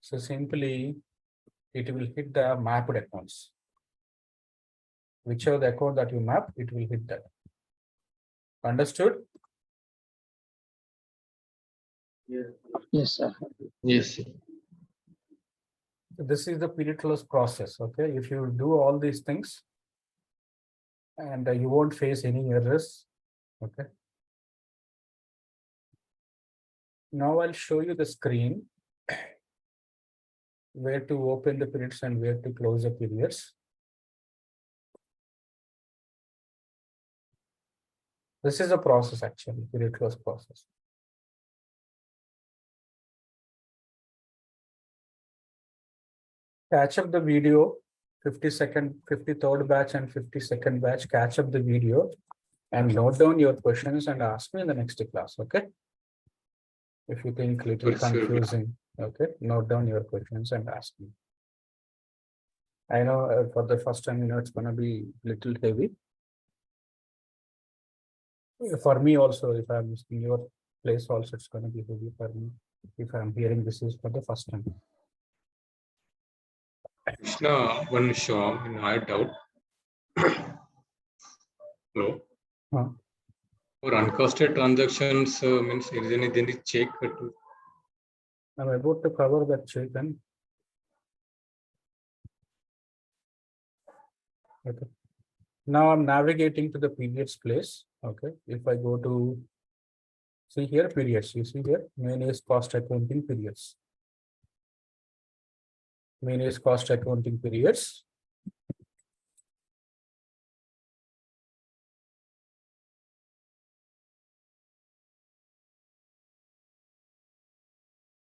so simply it will hit the mapped accounts. Whichever the account that you map, it will hit that. Understood? Yes, sir. Yes. So this is the period close process. Okay, if you do all these things, and you won't face any errors. Okay. Now I'll show you the screen where to open the periods and where to close the periods. This is a process actually, period close process. Catch up the video, 53rd batch and 52nd batch, catch up the video and note down your questions and ask me in the next class, okay? If you think little Sure. confusing, okay, note down your questions and ask me. I know for the first time, it's gonna be little heavy. For me also, if I'm in your place also, it's gonna be heavy for me if I'm hearing this is for the first time. Krishna, one show, I had doubt. Hello. Huh. For uncosted transactions, means is any check to I'm about to cover that check and okay. Now I'm navigating to the periods place. Okay. If I go to see here periods, you see here main is cost accounting periods. Main is cost accounting periods.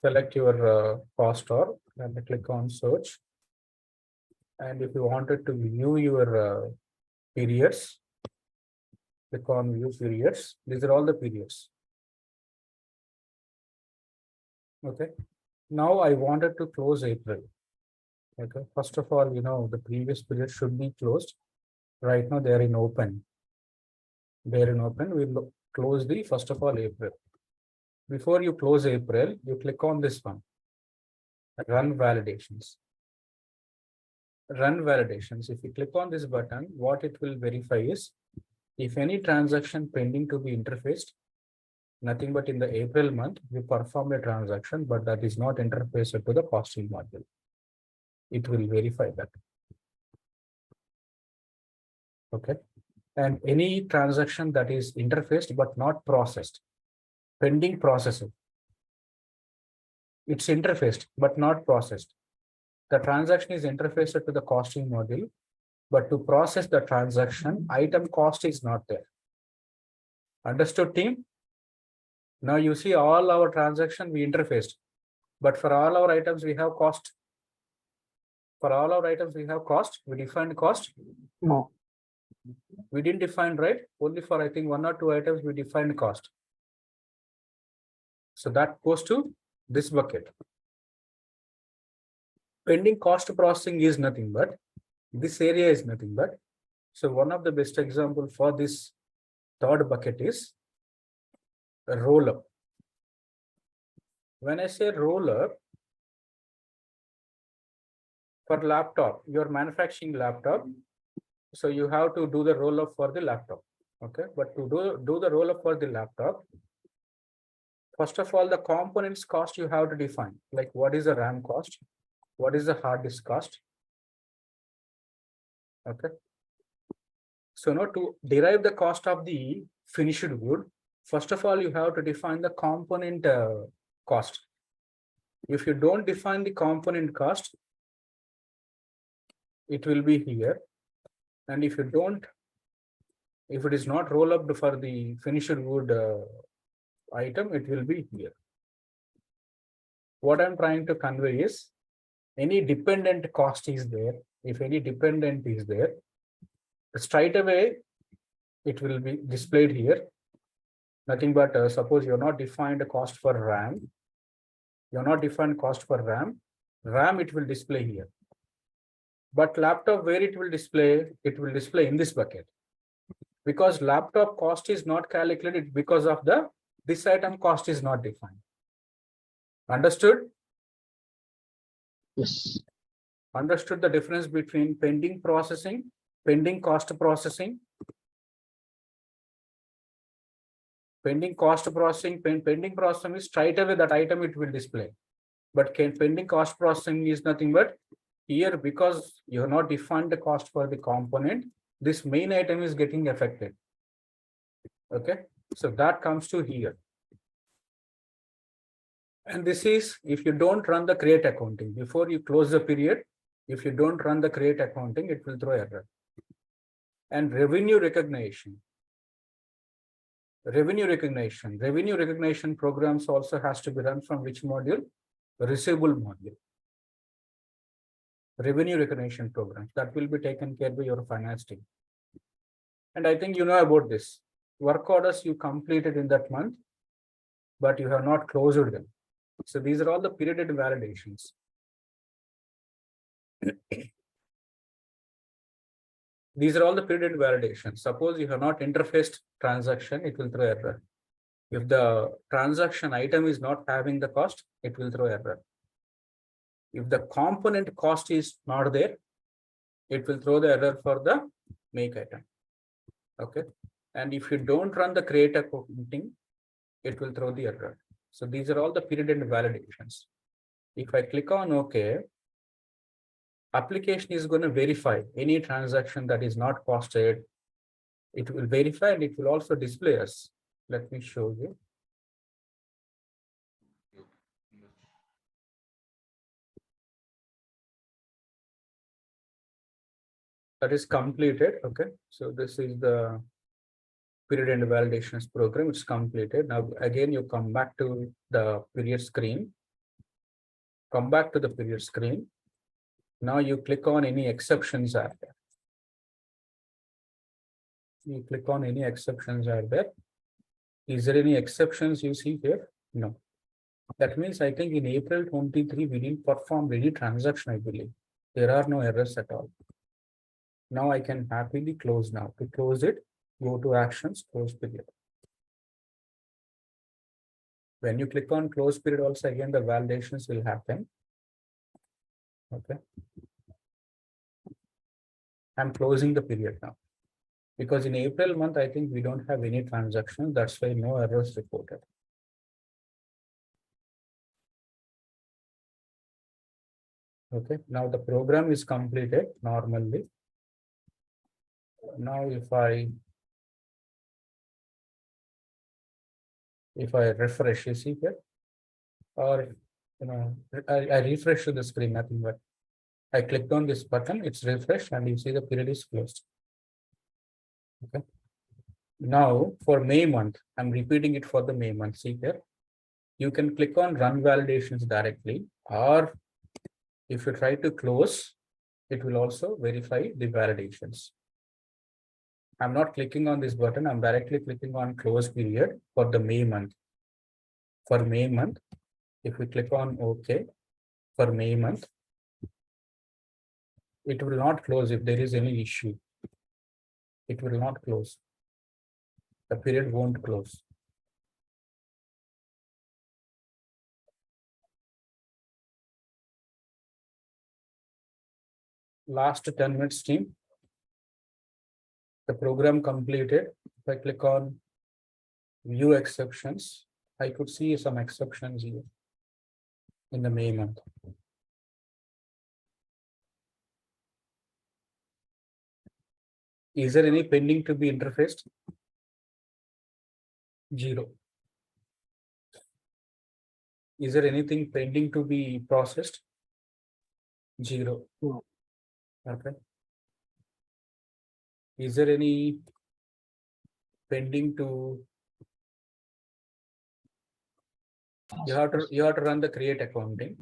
Select your cost or and click on search. And if you wanted to view your periods, click on view periods. These are all the periods. Okay. Now I wanted to close April. Okay. First of all, the previous period should be closed. Right now they are in open. They are in open. We'll close the first of all April. Before you close April, you click on this one. Run validations. Run validations. If you click on this button, what it will verify is if any transaction pending to be interfaced, nothing but in the April month, you perform a transaction, but that is not interfaced to the costing module. It will verify that. Okay. And any transaction that is interfaced but not processed, pending processing. It's interfaced but not processed. The transaction is interfaced to the costing module, but to process the transaction, item cost is not there. Understood, team? Now you see all our transaction we interfaced, but for all our items we have cost. For all our items we have cost. We defined cost. No. We didn't define, right? Only for I think 1 or 2 items we defined cost. So that goes to this bucket. Pending cost processing is nothing but this area is nothing but. So one of the best example for this third bucket is a roll up. When I say roll up, for laptop, you're manufacturing laptop, so you have to do the roll up for the laptop. Okay, but to do the roll up for the laptop, first of all, the components cost you have to define, like what is the RAM cost, what is the hard disk cost. Okay. So now to derive the cost of the finished good, first of all, you have to define the component cost. If you don't define the component cost, it will be here. And if you don't, if it is not roll up for the finished good item, it will be here. What I'm trying to convey is any dependent cost is there. If any dependent is there, straight away it will be displayed here. Nothing but suppose you're not defined a cost for RAM. You're not defined cost for RAM. RAM it will display here. But laptop, where it will display? It will display in this bucket. Because laptop cost is not calculated because of this item cost is not defined. Understood? Yes. Understood the difference between pending processing, pending cost processing, pending cost processing, pending processing is straight away that item it will display. But pending cost processing is nothing but here, because you have not defined the cost for the component, this main item is getting affected. Okay, so that comes to here. And this is if you don't run the create accounting before you close the period, if you don't run the create accounting, it will throw error. And revenue recognition. Revenue recognition programs also has to be run from which module? Receivable module. Revenue recognition programs that will be taken care by your finance team. And I think you know about this. Work orders you completed in that month, but you have not closed them. So these are all the period validations. These are all the period validations. Suppose you have not interfaced transaction, it will throw error. If the transaction item is not having the cost, it will throw error. If the component cost is not there, it will throw the error for the make item. Okay. And if you don't run the create accounting, it will throw the error. So these are all the period and validations. If I click on OK, application is going to verify any transaction that is not costed. It will verify and it will also display us. Let me show you. That is completed. Okay, so this is the period and validations program. It's completed. Now again, you come back to the period screen. Come back to the period screen. Now you click on any exceptions are there. You click on any exceptions are there. Is there any exceptions you see here? No. That means I think in April 23, we didn't perform any transaction, I believe. There are no errors at all. Now I can happily close now. To close it, go to actions, close period. When you click on close period also, again, the validations will happen. Okay. I'm closing the period now. Because in April month, I think we don't have any transactions. That's why no errors reported. Okay, now the program is completed normally. Now if I refresh, you see here, or I refresh to the screen, nothing but I clicked on this button, it's refreshed, and you see the period is closed. Okay. Now for May month, I'm repeating it for the May month. See here, you can click on run validations directly, or if you try to close, it will also verify the validations. I'm not clicking on this button, I'm directly clicking on close period for the May month. For May month, if we click on OK for May month, it will not close if there is any issue. It will not close. The period won't close. Last 10 minutes, team. The program completed. If I click on view exceptions, I could see some exceptions here in the May month. Is there any pending to be interfaced? 0. Is there anything pending to be processed? 0. No. Okay. Is there any pending to? You have to run the create accounting.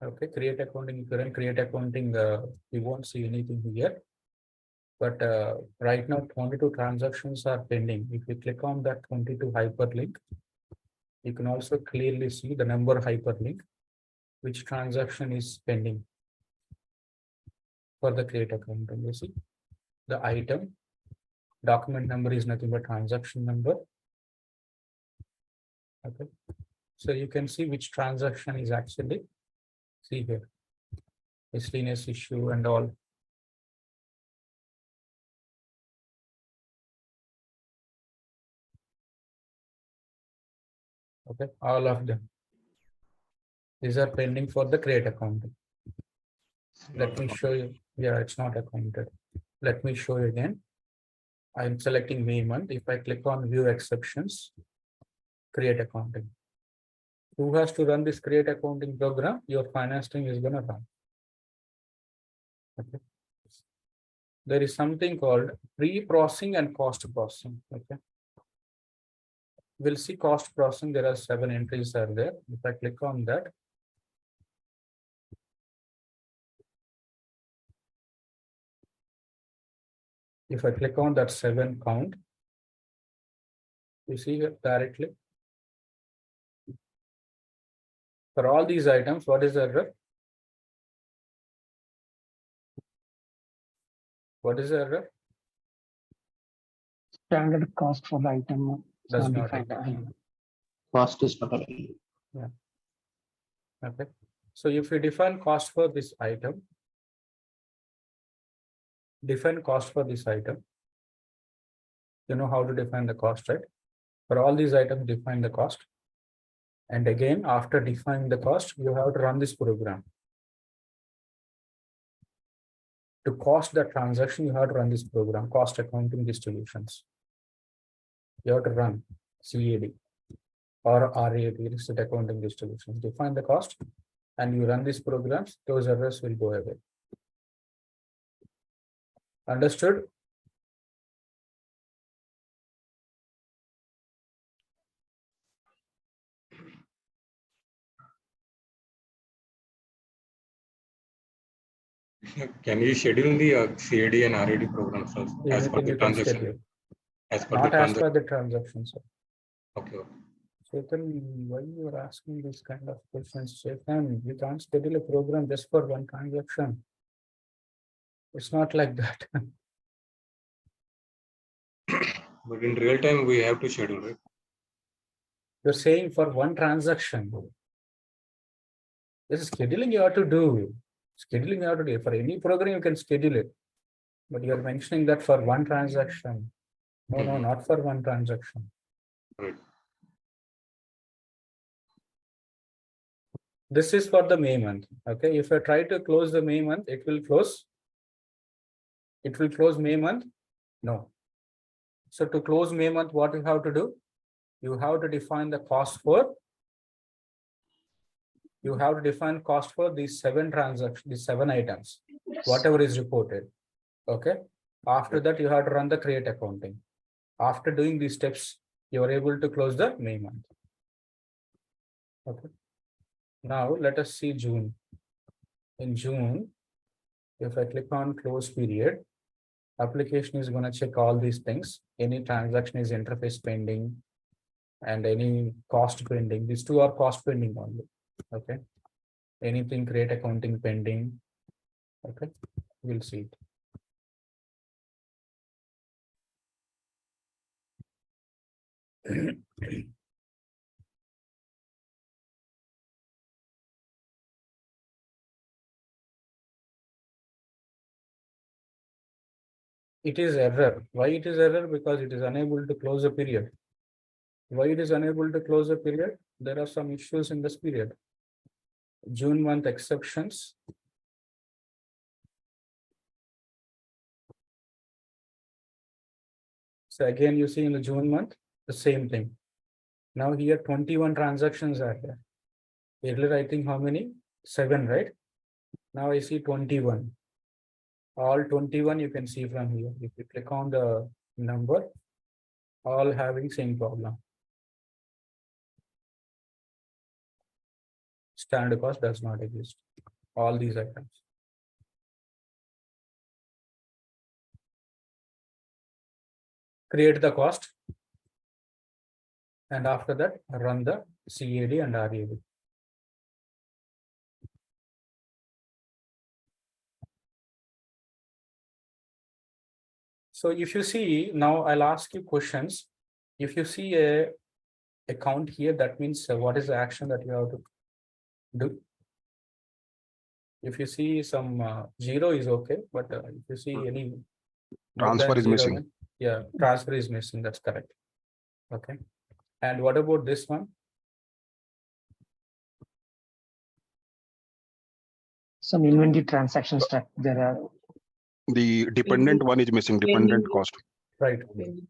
Okay, create accounting. If you run create accounting, you won't see anything here. But right now, 22 transactions are pending. If you click on that 22 hyperlink, you can also clearly see the number hyperlink, which transaction is pending for the create accounting. You see the item, document number is nothing but transaction number. Okay, so you can see which transaction is actually, see here, miscellaneous issue and all. Okay, all of them. These are pending for the create accounting. Let me show you. Yeah, it's not accounted. Let me show you again. I'm selecting May month. If I click on view exceptions, create accounting. Who has to run this create accounting program? Your finance team is going to run. Okay. There is something called pre-processing and cost processing. Okay. We'll see cost processing. There are 7 entries are there. If I click on that, if I click on that 7 count, you see here directly. For all these items, what is the error? What is the error? Standard cost for the item is Does not not defined. exist. Cost is not available. Okay. So if you define cost for this item, define cost for this item. You know how to define the cost, right? For all these items, define the cost. And again, after defining the cost, you have to run this program. To cost the transaction, you have to run this program, cost accounting distributions. You have to run CAD or RAD, reset accounting distributions. Define the cost and you run these programs, those errors will go away. Understood? Can you schedule the CAD and RAD programs also as per Anything the you can transaction? schedule. As per Not the as transaction. per the transactions. Okay. Chetan, why you are asking this kind of questions? Chetan, you can't schedule a program just for one transaction. It's not like that. But in real time, we have to schedule, right? You're saying for one transaction. This is scheduling you have to do. Scheduling you have to do. For any program, you can schedule it. But you're mentioning that for one transaction. No, no, not for one transaction. Right. This is for the May month. Okay. If I try to close the May month, it will close. It will close May month. No. So to close May month, what you have to do? You have to define the cost for. You have to define cost for these 7 transactions, these 7 items, whatever is reported. Okay. After that, you have to run the create accounting. After doing these steps, you are able to close the May month. Okay. Now let us see June. In June, if I click on close period, application is going to check all these things. Any transaction is interface pending and any cost pending. These 2 are cost pending only. Okay. Anything create accounting pending. Okay. We'll see it. It is error. Why it is error? Because it is unable to close a period. Why it is unable to close a period? There are some issues in this period. June month exceptions. So again, you see in the June month, the same thing. Now here 21 transactions are there. Earlier, I think how many? 7, right? Now I see 21. All 21 you can see from here. If you click on the number, all having same problem. Standard cost does not exist. All these items. Create the cost. And after that, run the CAD and RAD. So if you see, now I'll ask you questions. If you see a account here, that means what is the action that you have to do? If you see some 0 is okay, but if you see any more Transfer than is 0, missing. then, yeah, transfer is missing. That's correct. Okay. And what about this one? Some inventory transactions track. There are The dependent one is missing, dependent cost. Right.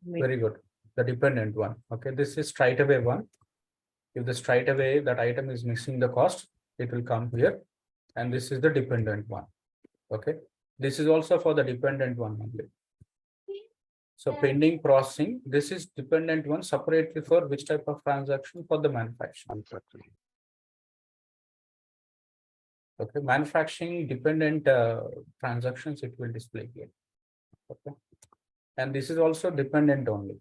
Very good. The dependent one. Okay. This is straight away one. If the straight away that item is missing the cost, it will come here. And this is the dependent one. Okay. This is also for the dependent one only. So pending processing, this is dependent one separately for which type of transaction? For the manufacturing. Okay, manufacturing dependent transactions, it will display here. Okay, and this is also dependent only.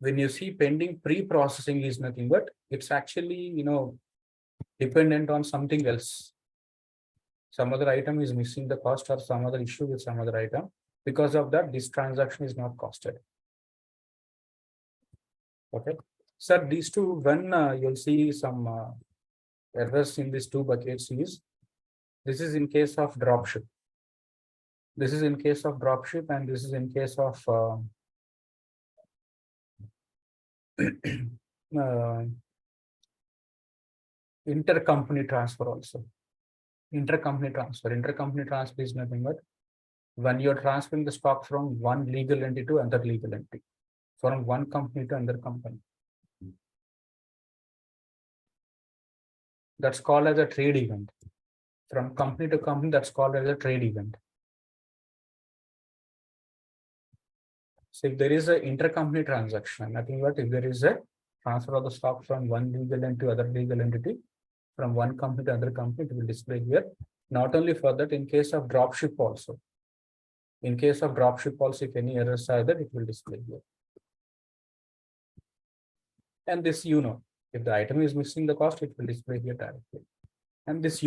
When you see pending pre-processing is nothing but it's actually, dependent on something else. Some other item is missing the cost or some other issue with some other item. Because of that, this transaction is not costed. Okay, sir, these two, when you'll see some errors in these 2 buckets is, this is in case of dropship. This is in case of dropship and this is in case of intercompany transfer also. Intercompany transfer is nothing but when you're transferring the stock from one legal entity to another legal entity, from one company to another company. That's called as a trade event. From company to company, that's called as a trade event. So if there is an intercompany transaction, nothing but if there is a transfer of the stock from one legal entity to other legal entity, from one company to other company, it will display here. Not only for that, in case of dropship also. In case of dropship also, if any errors are there, it will display here. And this, if the item is missing the cost, it will display here directly. And this,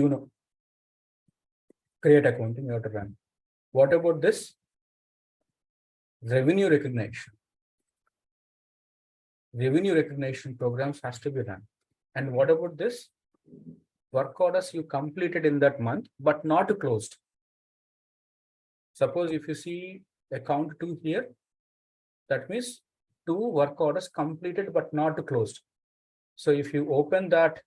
create accounting you have to run. What about this? Revenue recognition. Revenue recognition programs has to be run. And what about this? Work orders you completed in that month, but not closed. Suppose if you see account 2 here, that means 2 work orders completed but not closed. So if you open that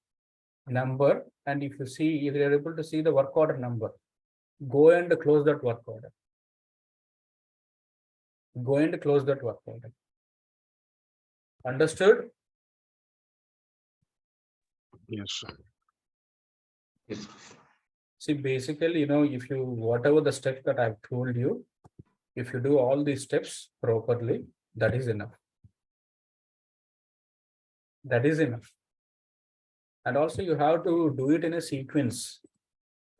number and if you see, if you are able to see the work order number, go and close that work order. Go and close that work order. Understood? Yes, sir. Yes. See, basically, if you, whatever the steps that I've told you, if you do all these steps properly, that is enough. That is enough. And also you have to do it in a sequence.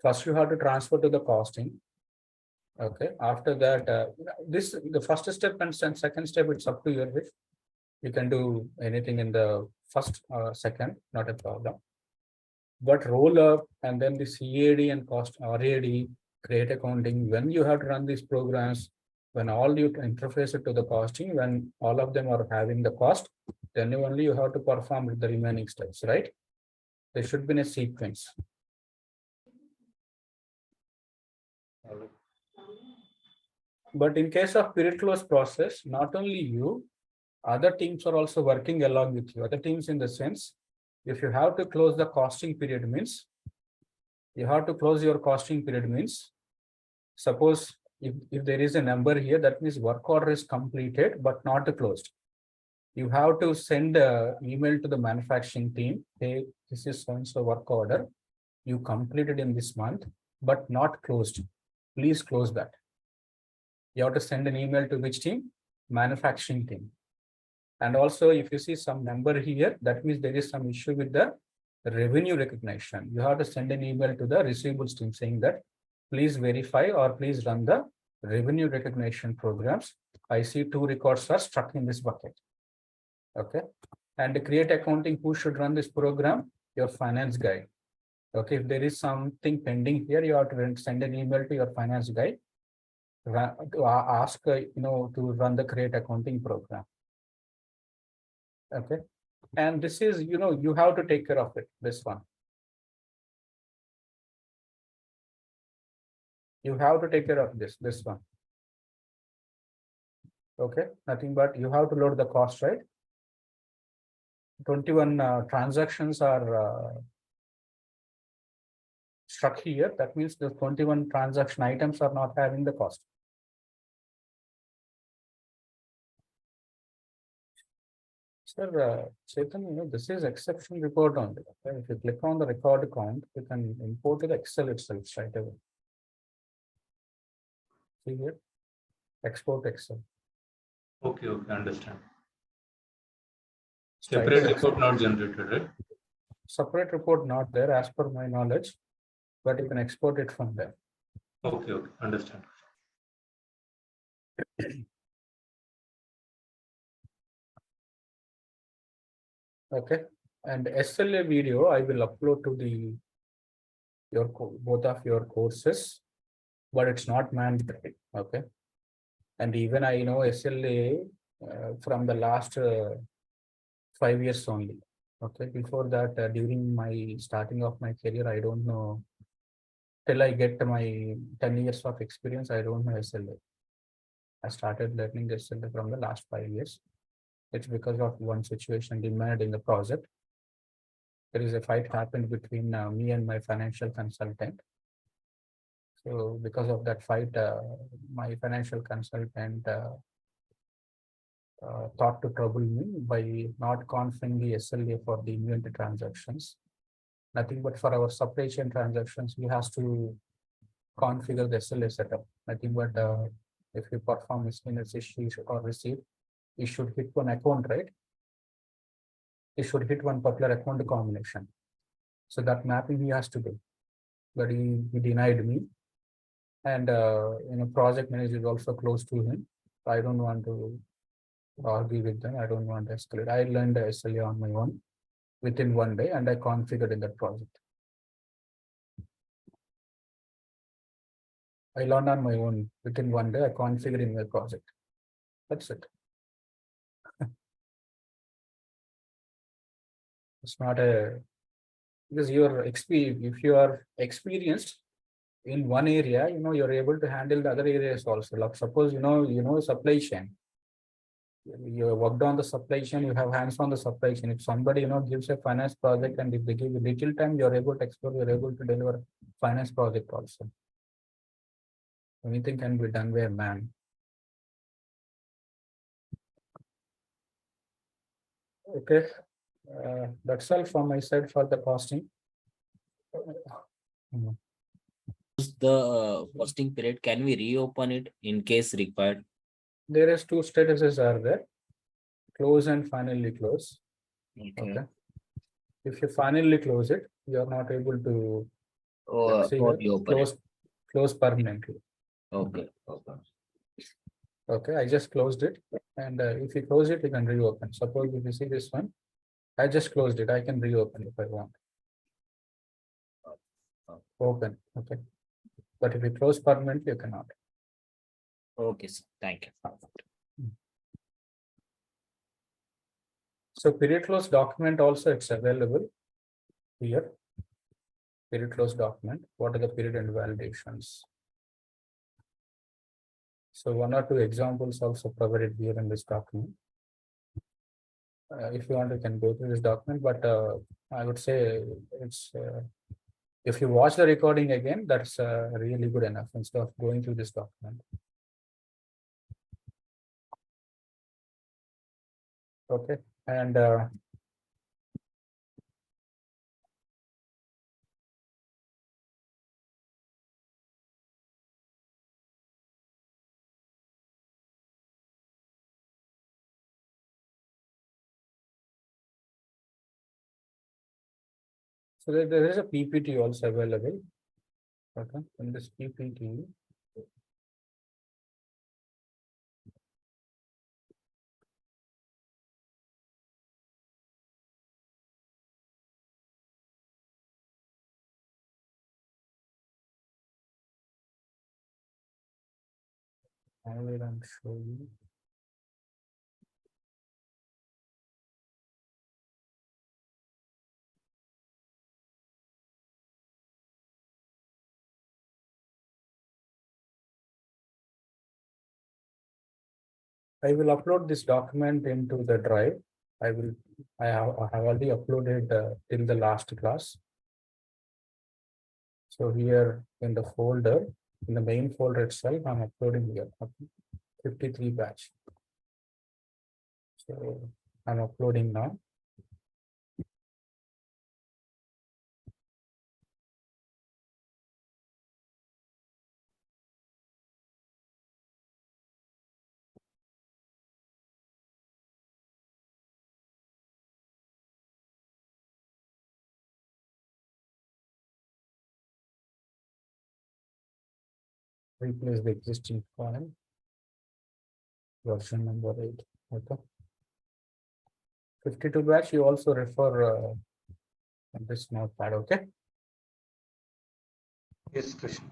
First, you have to transfer to the costing. Okay. After that, the first step and second step, it's up to your wish. You can do anything in the first second, not a problem. But roll up and then the CAD and cost RAD, create accounting, when you have to run these programs, when all you interface it to the costing, when all of them are having the cost, then only you have to perform with the remaining steps, right? There should be in a sequence. But in case of period close process, not only you, other teams are also working along with you. Other teams in the sense, if you have to close the costing period means, you have to close your costing period means, suppose if there is a number here, that means work order is completed but not closed. You have to send an email to the manufacturing team. Hey, this is so-and-so work order. You completed in this month, but not closed. Please close that. You have to send an email to which team? Manufacturing team. And also, if you see some number here, that means there is some issue with the revenue recognition. You have to send an email to the receivables team saying that please verify or please run the revenue recognition programs. I see 2 records are stuck in this bucket. Okay. And create accounting, who should run this program? Your finance guy. Okay. If there is something pending here, you have to send an email to your finance guy to ask, to run the create accounting program. Okay. And this is, you have to take care of it, this one. You have to take care of this one. Okay. Nothing but you have to load the cost, right? 21 transactions are struck here. That means the 21 transaction items are not having the cost. Sir, Chetan, this is exception report only. Okay? If you click on the record count, you can import to the Excel itself straight away. See here, export Excel. Okay, understand. Straight Separate away. report not generated, right? Separate report not there as per my knowledge, but you can export it from there. Okay, understand. Okay, and SLA video I will upload to both of your courses, but it's not mandatory. Okay, and even I know SLA from the last 5 years only. Okay, before that, during my starting of my career, I don't know. Till I get my 10 years of experience, I don't know SLA. I started learning SLA from the last 5 years. It's because of one situation demand in the project. There is a fight happened between me and my financial consultant. So because of that fight, my financial consultant thought to trouble me by not confirming the SLA for the inventory transactions. Nothing but for our supply chain transactions, we have to configure the SLA setup. Nothing but if you perform miscellaneous issue or receipt, you should hit one account, right? You should hit one particular account combination. So that mapping he has to do, but he denied me. And project manager is also close to him. I don't want to argue with them. I don't want to escalate. I learned the SLA on my own within 1 day, and I configured in that project. I learned on my own within 1 day. I configured in my project. That's it. It's not because if you are experienced in one area, you're able to handle the other areas also. Like suppose supply chain. You worked on the supply chain, you have hands on the supply chain. If somebody gives a finance project, and if they give you little time, you're able to explore, you're able to deliver finance project also. Anything can be done by a man. Okay, that's all from my side for the costing. The costing period, can we reopen it in case required? There is two statuses are there, close and finally close. Okay. If you finally close it, you are not able to Or see or it, reopen it. close permanently. Okay. Okay, I just closed it, and if you close it, you can reopen. Suppose if you see this one, I just closed it. I can reopen if I want. Open, okay. But if you close permanently, you cannot. Okay, sir. Thank you. So period close document also it's available here. Period close document. What are the period and validations? So one or two examples also provided here in this document. If you want, you can go through this document, but I would say it's if you watch the recording again, that's really good enough instead of going through this document. Okay, and so there is a PPT also available. Okay, in this PPT. I will show you. I will upload this document into the drive. I have already uploaded till the last class. So here in the folder, in the main folder itself, I'm uploading here 53 batch. So I'm uploading now. Replace the existing file. Version number 8. Okay. 52 batch, you also refer this notepad, okay? Yes, Krishna.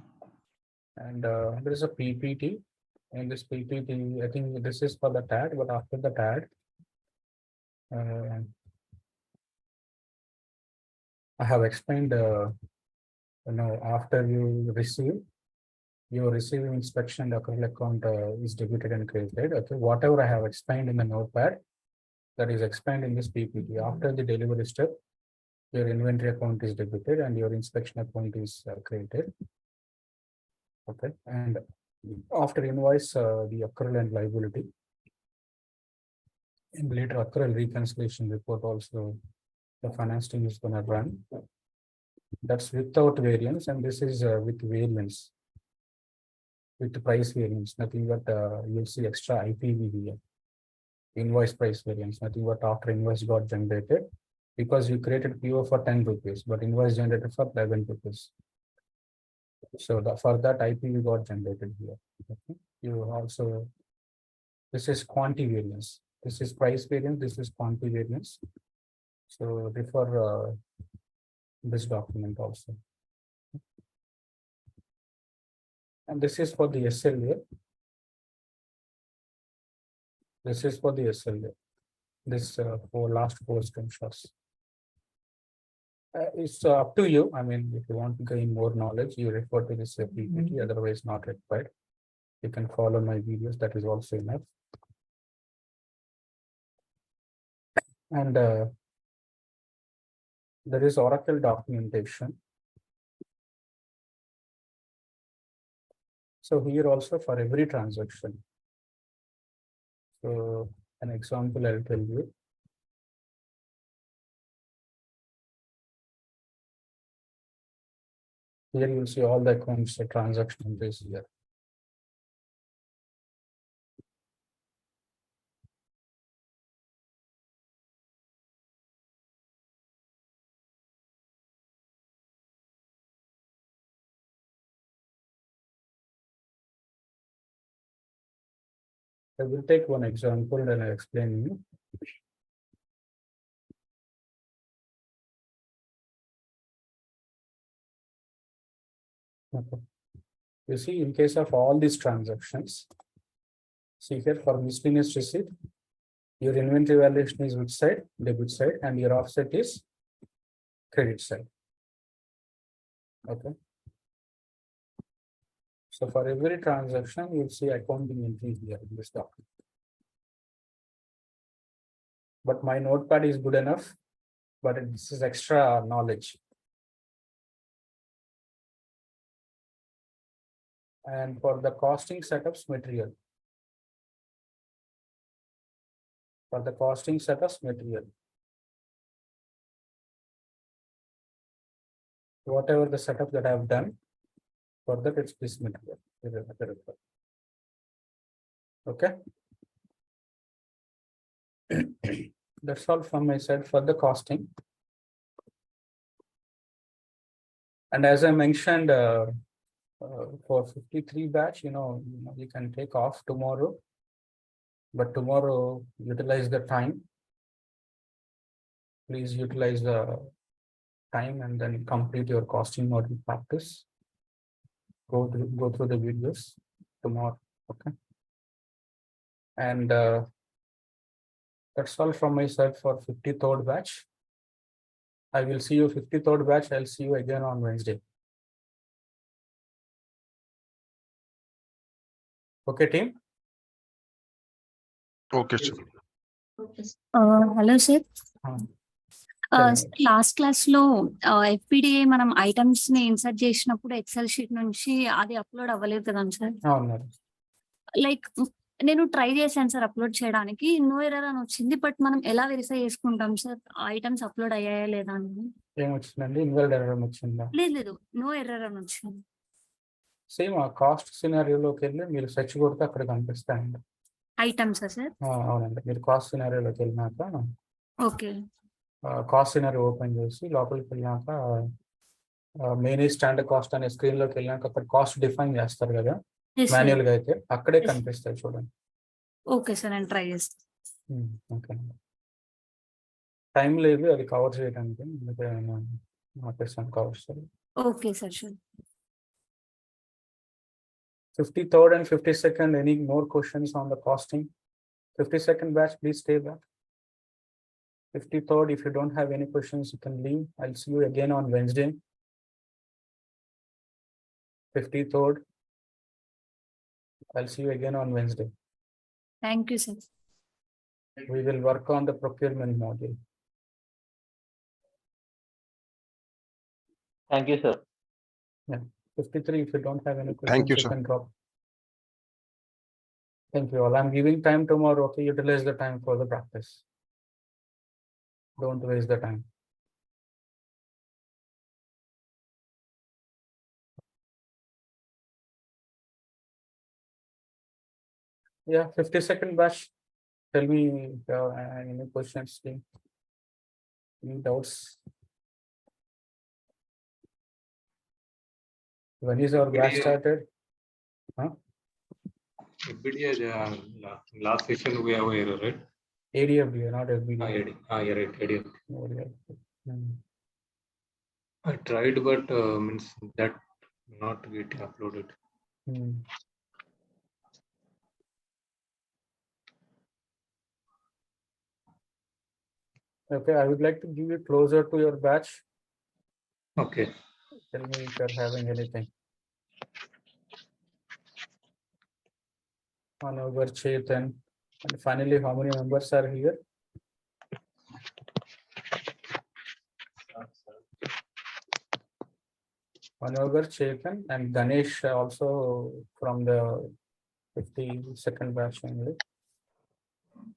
And there is a PPT. In this PPT, I think this is for the tag, but after the tag, I have explained, after you receive, your receiving inspection accrual account is debited and credited. Okay, whatever I have explained in the notepad, that is explained in this PPT. After the delivery step, your inventory account is debited and your inspection account is credited. Okay, and after invoice, the accrual and liability. In later accrual reconciliation report also, the finance team is going to run. That's without variance, and this is with variance. With the price variance, nothing but you'll see extra IPV here. Invoice price variance, nothing but after invoice got generated, because you created PO for 10 rupees, but invoice generated for 11 rupees. So for that IPV got generated here. Okay. You also, this is quantity variance. This is price variance, this is quantity variance. So refer this document also. And this is for the SLA. This is for the SLA. This for last 4 screenshots. It's up to you. I mean, if you want to gain more knowledge, you refer to this PPT, otherwise not required. You can follow my videos, that is also enough. And there is Oracle documentation. So here also for every transaction. So an example I'll tell you. Here you'll see all the accounts, the transaction entries here. I will take one example and I'll explain you. Okay. You see, in case of all these transactions, see here for miscellaneous receipt, your inventory valuation is which side? Debit side, and your offset is credit side. Okay. So for every transaction, you'll see accounting entry here in this document. But my notepad is good enough, but this is extra knowledge. And for the costing setups material. For the costing setups material. Whatever the setup that I have done, for that it's this material. Okay. That's all from my side for the costing. And as I mentioned, for 53 batch, you can take off tomorrow, but tomorrow utilize the time. Please utilize the time and then complete your costing model practice. Go through the videos tomorrow. Okay. And that's all from my side for 53rd batch. I will see you 53rd batch. I'll see you again on Wednesday. Okay, team. Okay, sir. Hello, sir. Tell me. Last class లో ఎఫ్పిడిఏ మనం items ని insert చేసినప్పుడు XL sheet నుంచి అది upload అవ్వలేదు కదా sir. అవును. Like నేను ట్రై చేశాను సార్ అప్లోడ్ చేయడానికి, నో ఎర్రర్ అని వచ్చింది. బట్ మనం ఎలా వెరిఫై చేసుకుంటాం సార్ ఐటమ్స్ అప్లోడ్ అయ్యాయా లేదా అని? ఏమొచ్చిందండి? ఇన్వాలిడ్ ఎర్రర్ వచ్చిందా? లేదు, నో ఎర్రర్ అని వచ్చింది. సేమ్ ఆ కాస్ట్ సినారియోలోకి వెళ్ళి మీరు సెర్చ్ కొడితే అక్కడ కనిపిస్తాయండి ఐటమ్సా సార్? అవునండి. మీరు కాస్ట్ సినారియోలోకి వెళ్ళినాక ఓకే. కాస్ట్ సినారియో ఓపెన్ చేసి లోపలికి వెళ్ళినాక మెయిన్ స్టాండర్డ్ కాస్ట్ అనే స్క్రీన్ లోకి వెళ్ళినాక అక్కడ కాస్ట్ డిఫైన్ చేస్తారు కదా మాన్యువల్ గా, అయితే అక్కడే కనిపిస్తాయి చూడండి. ఓకే సార్, నేను ట్రై చేస్తాను. ఓకే. టైం లేదు అది కవర్ చేయడానికి, కవర్ చేయాలి. Okay sir, sure. 53rd and 52nd, any more questions on the costing? 52nd batch, please stay back. 53rd, if you don't have any questions, you can leave. I'll see you again on Wednesday. 53rd, I'll see you again on Wednesday. Thank you, sir. We will work on the procurement module. Thank you, sir. Yeah. 53, if you don't have any questions, Thank you, sir. can drop. Thank you all. I'm giving time tomorrow. Okay, utilize the time for the practice. Don't waste the time. Yeah, 52nd batch. Tell me if you have any questions, any doubts. When is our batch started? FBDA, last session we have error, right? ADFD, not FBD. You're right, ADFD. Hmm. I tried, but means that not getting uploaded. Hmm. Okay, I would like to give you closer to your batch. Okay. Tell me if you're having anything. Manogar, Chetan, and finally, how many members are here? Manogar, Chetan, and Ganesh also from the 52nd batch only.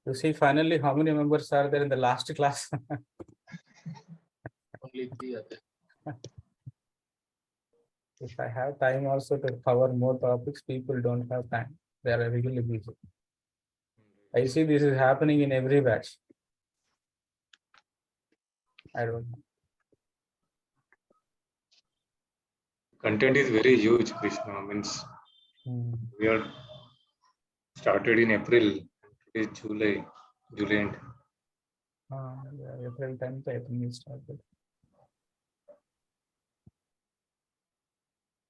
You see, finally, how many members are there in the last class? Only 3 are there. If I have time also to cover more topics, people don't have time. They are really busy. I see this is happening in every batch. I don't know. Content is very huge, Krishna. Means we are started in April. It is July end. Yeah, April 10th, I think it started.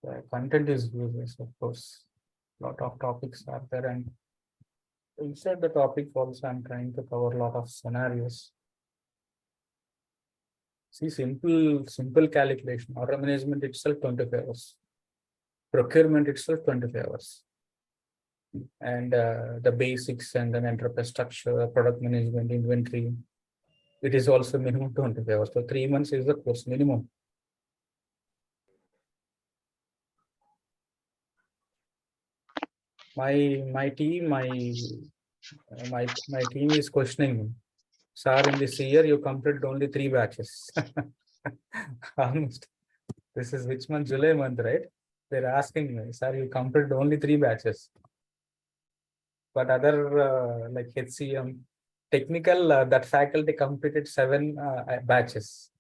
The content is huge, of course. Lot of topics are there, and inside the topic also I'm trying to cover a lot of scenarios. See, simple calculation. Order management itself 25 hours. Procurement itself 25 hours. And the basics and then enterprise structure, product management, inventory. It is also minimum 25 hours. So 3 months is the course minimum. My team is questioning me. Sir, in this year you completed only 3 batches. Almost. This is which month? July month, right? They're asking me, sir, you completed only 3 batches. But other like HCM, technical, that faculty completed 7 batches.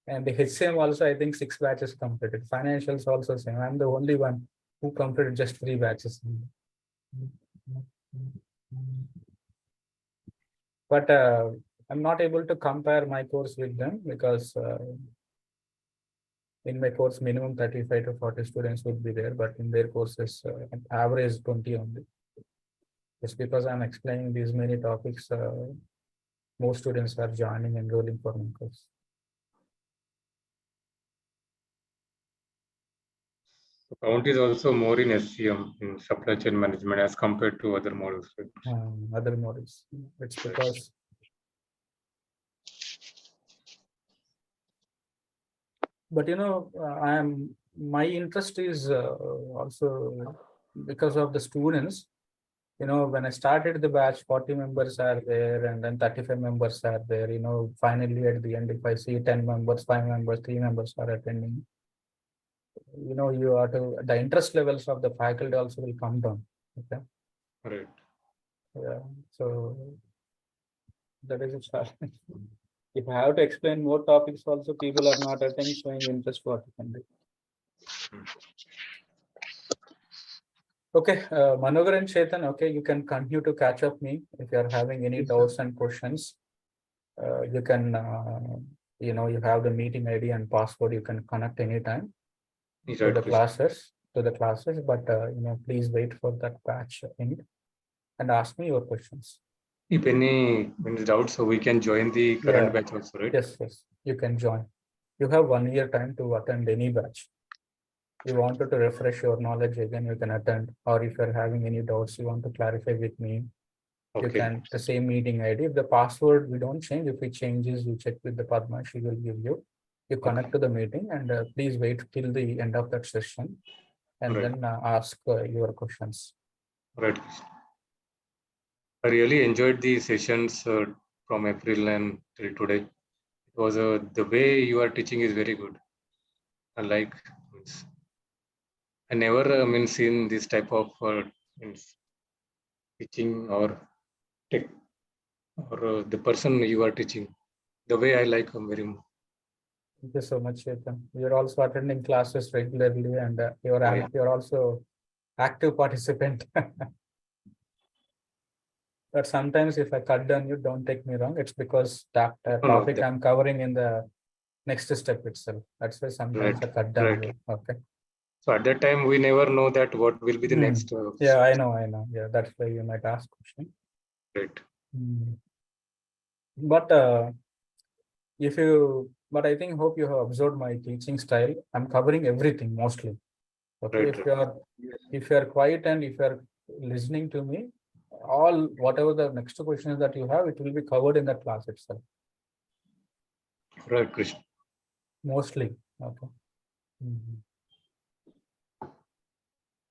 And the HCM also, I think 6 batches completed. Financials also same. I'm the only one who completed just 3 batches. But I'm not able to compare my course with them because in my course minimum 35 to 40 students would be there, but in their courses average 20 only. Just because I'm explaining these many topics, most students are joining and enrolling for my course. The count is also more in SCM, in supply chain management, as compared to other modules. Right? Other modules. It's because but you know, my interest is also because of the students. You know, when I started the batch, 40 members are there, and then 35 members are there. You know, finally at the end, if I see 10 members, 5 members, 3 members are attending, you know, you are to the interest levels of the faculty also will come down. Okay. Right. Yeah. So that is a challenge. If I have to explain more topics, also people are not attending, showing interest what you can do. Okay, Manogar and Chetan, okay, you can continue to catch up me if you are having any doubts and questions. You can, you know, you have the meeting ID and password. You can connect anytime to the classes. But you know, please wait for that batch end and ask me your questions. If any doubts, so we can join the current batch also, right? Yes, you can join. You have 1 year time to attend any batch. You wanted to refresh your knowledge again, you can attend. Or if you're having any doubts, you want to clarify with me, you can the same meeting ID. If the password we don't change, if it changes, you check with the Padma, she will give you. You connect to the meeting and please wait till the end of that session and then ask your questions. Right. I really enjoyed the sessions from April and till today. It was the way you are teaching is very good. I like. I never seen this type of teaching or tech or the person you are teaching. The way I like very much. Thank you so much, Chetan. You're also attending classes regularly and you're also active participant. But sometimes if I cut down you, don't take me wrong. It's because that topic I'm covering in the next step itself. That's why sometimes I cut down you. Okay. So at that time, we never know that what will be the next. Yeah, I know. Yeah, that's why you might ask question. Right. But but I think hope you have observed my teaching style. I'm covering everything mostly. Okay, if you are quiet and if you are listening to me, all whatever the next questions that you have, it will be covered in that class itself. Right, Krishna. Mostly. Okay.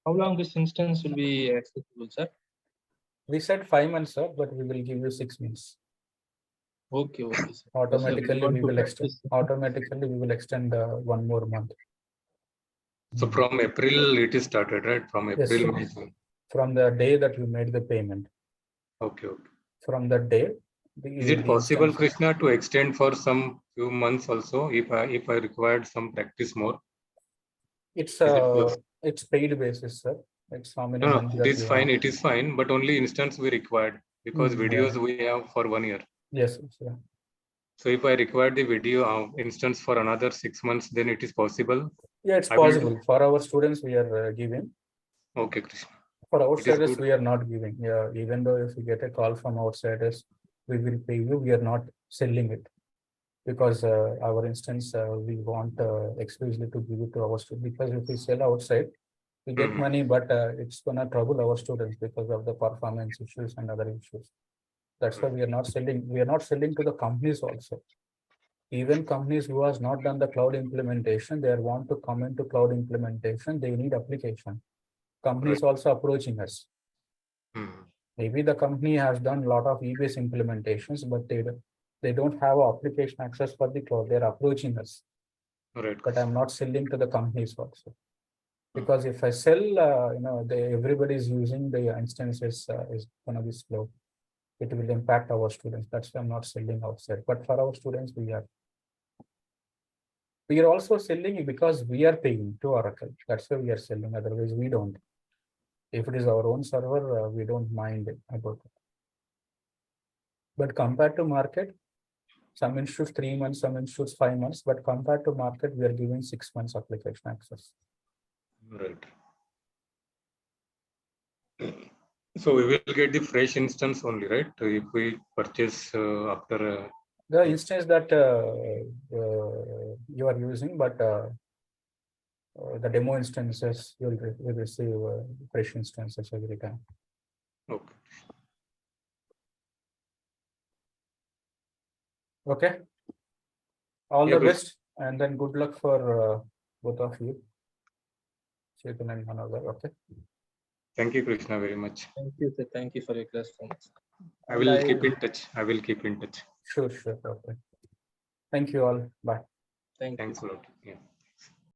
How long this instance will be accessible, sir? We said 5 months, sir, but we will give you 6 months. Okay, sir. Automatically we will extend. Automatically we will extend 1 more month. So from April it is started, right? From Yes, April, sir. May, June. From the day that you made the payment, Okay, okay. from that day. Is it possible, Krishna, to extend for some few months also if I required some practice more? It's Is it possible? it's paid basis, sir. It's how many No, months it that is you fine. want. It is fine, but only instance we required because videos Yeah. we have for 1 year. Yes, sir. So if I require the video instance for another 6 months, then it is possible. Yeah, it's I will possible. For our students, we are giving. Okay, Krishna. For It is outsiders, good. we are not giving. Yeah, even though if you get a call from outsiders, we will pay you. We are not selling it because our instance, we want exclusively to give it to our students. Because if we sell outside, we get Mhm. money, but it's gonna trouble our students because of the performance issues and other issues. That's why we are not selling. We are not selling to the companies also. Even companies who has not done the cloud implementation, they want to come into cloud implementation. They need application. Companies also approaching us. Mhm. Maybe the company has done a lot of EBS implementations, but they don't have application access for the cloud. They're approaching us, Right. but I'm not selling to the companies also. Because if I sell, everybody is using the instances is going to be slow. It will impact our students. That's why I'm not selling outside. But for our students, we are also selling it because we are paying to Oracle. That's why we are selling. Otherwise, we don't. If it is our own server, we don't mind about it. But compared to market, some institutes 3 months, some institutes 5 months. But compared to market, we are giving 6 months application access. Right. So we will get the fresh instance only, right? If we purchase after. The instance that you are using, but the demo instances, you'll receive fresh instances every time. Okay. Okay. All Yeah, the best, and then good luck for both of you. Chetan and Manohar. Okay. Thank you, Krishna, very much. Thank you, sir. Thank you for your response. I will keep in touch. I will keep in touch. Sure. Okay. Thank you all. Bye. Thank you. Thanks a lot. Yeah.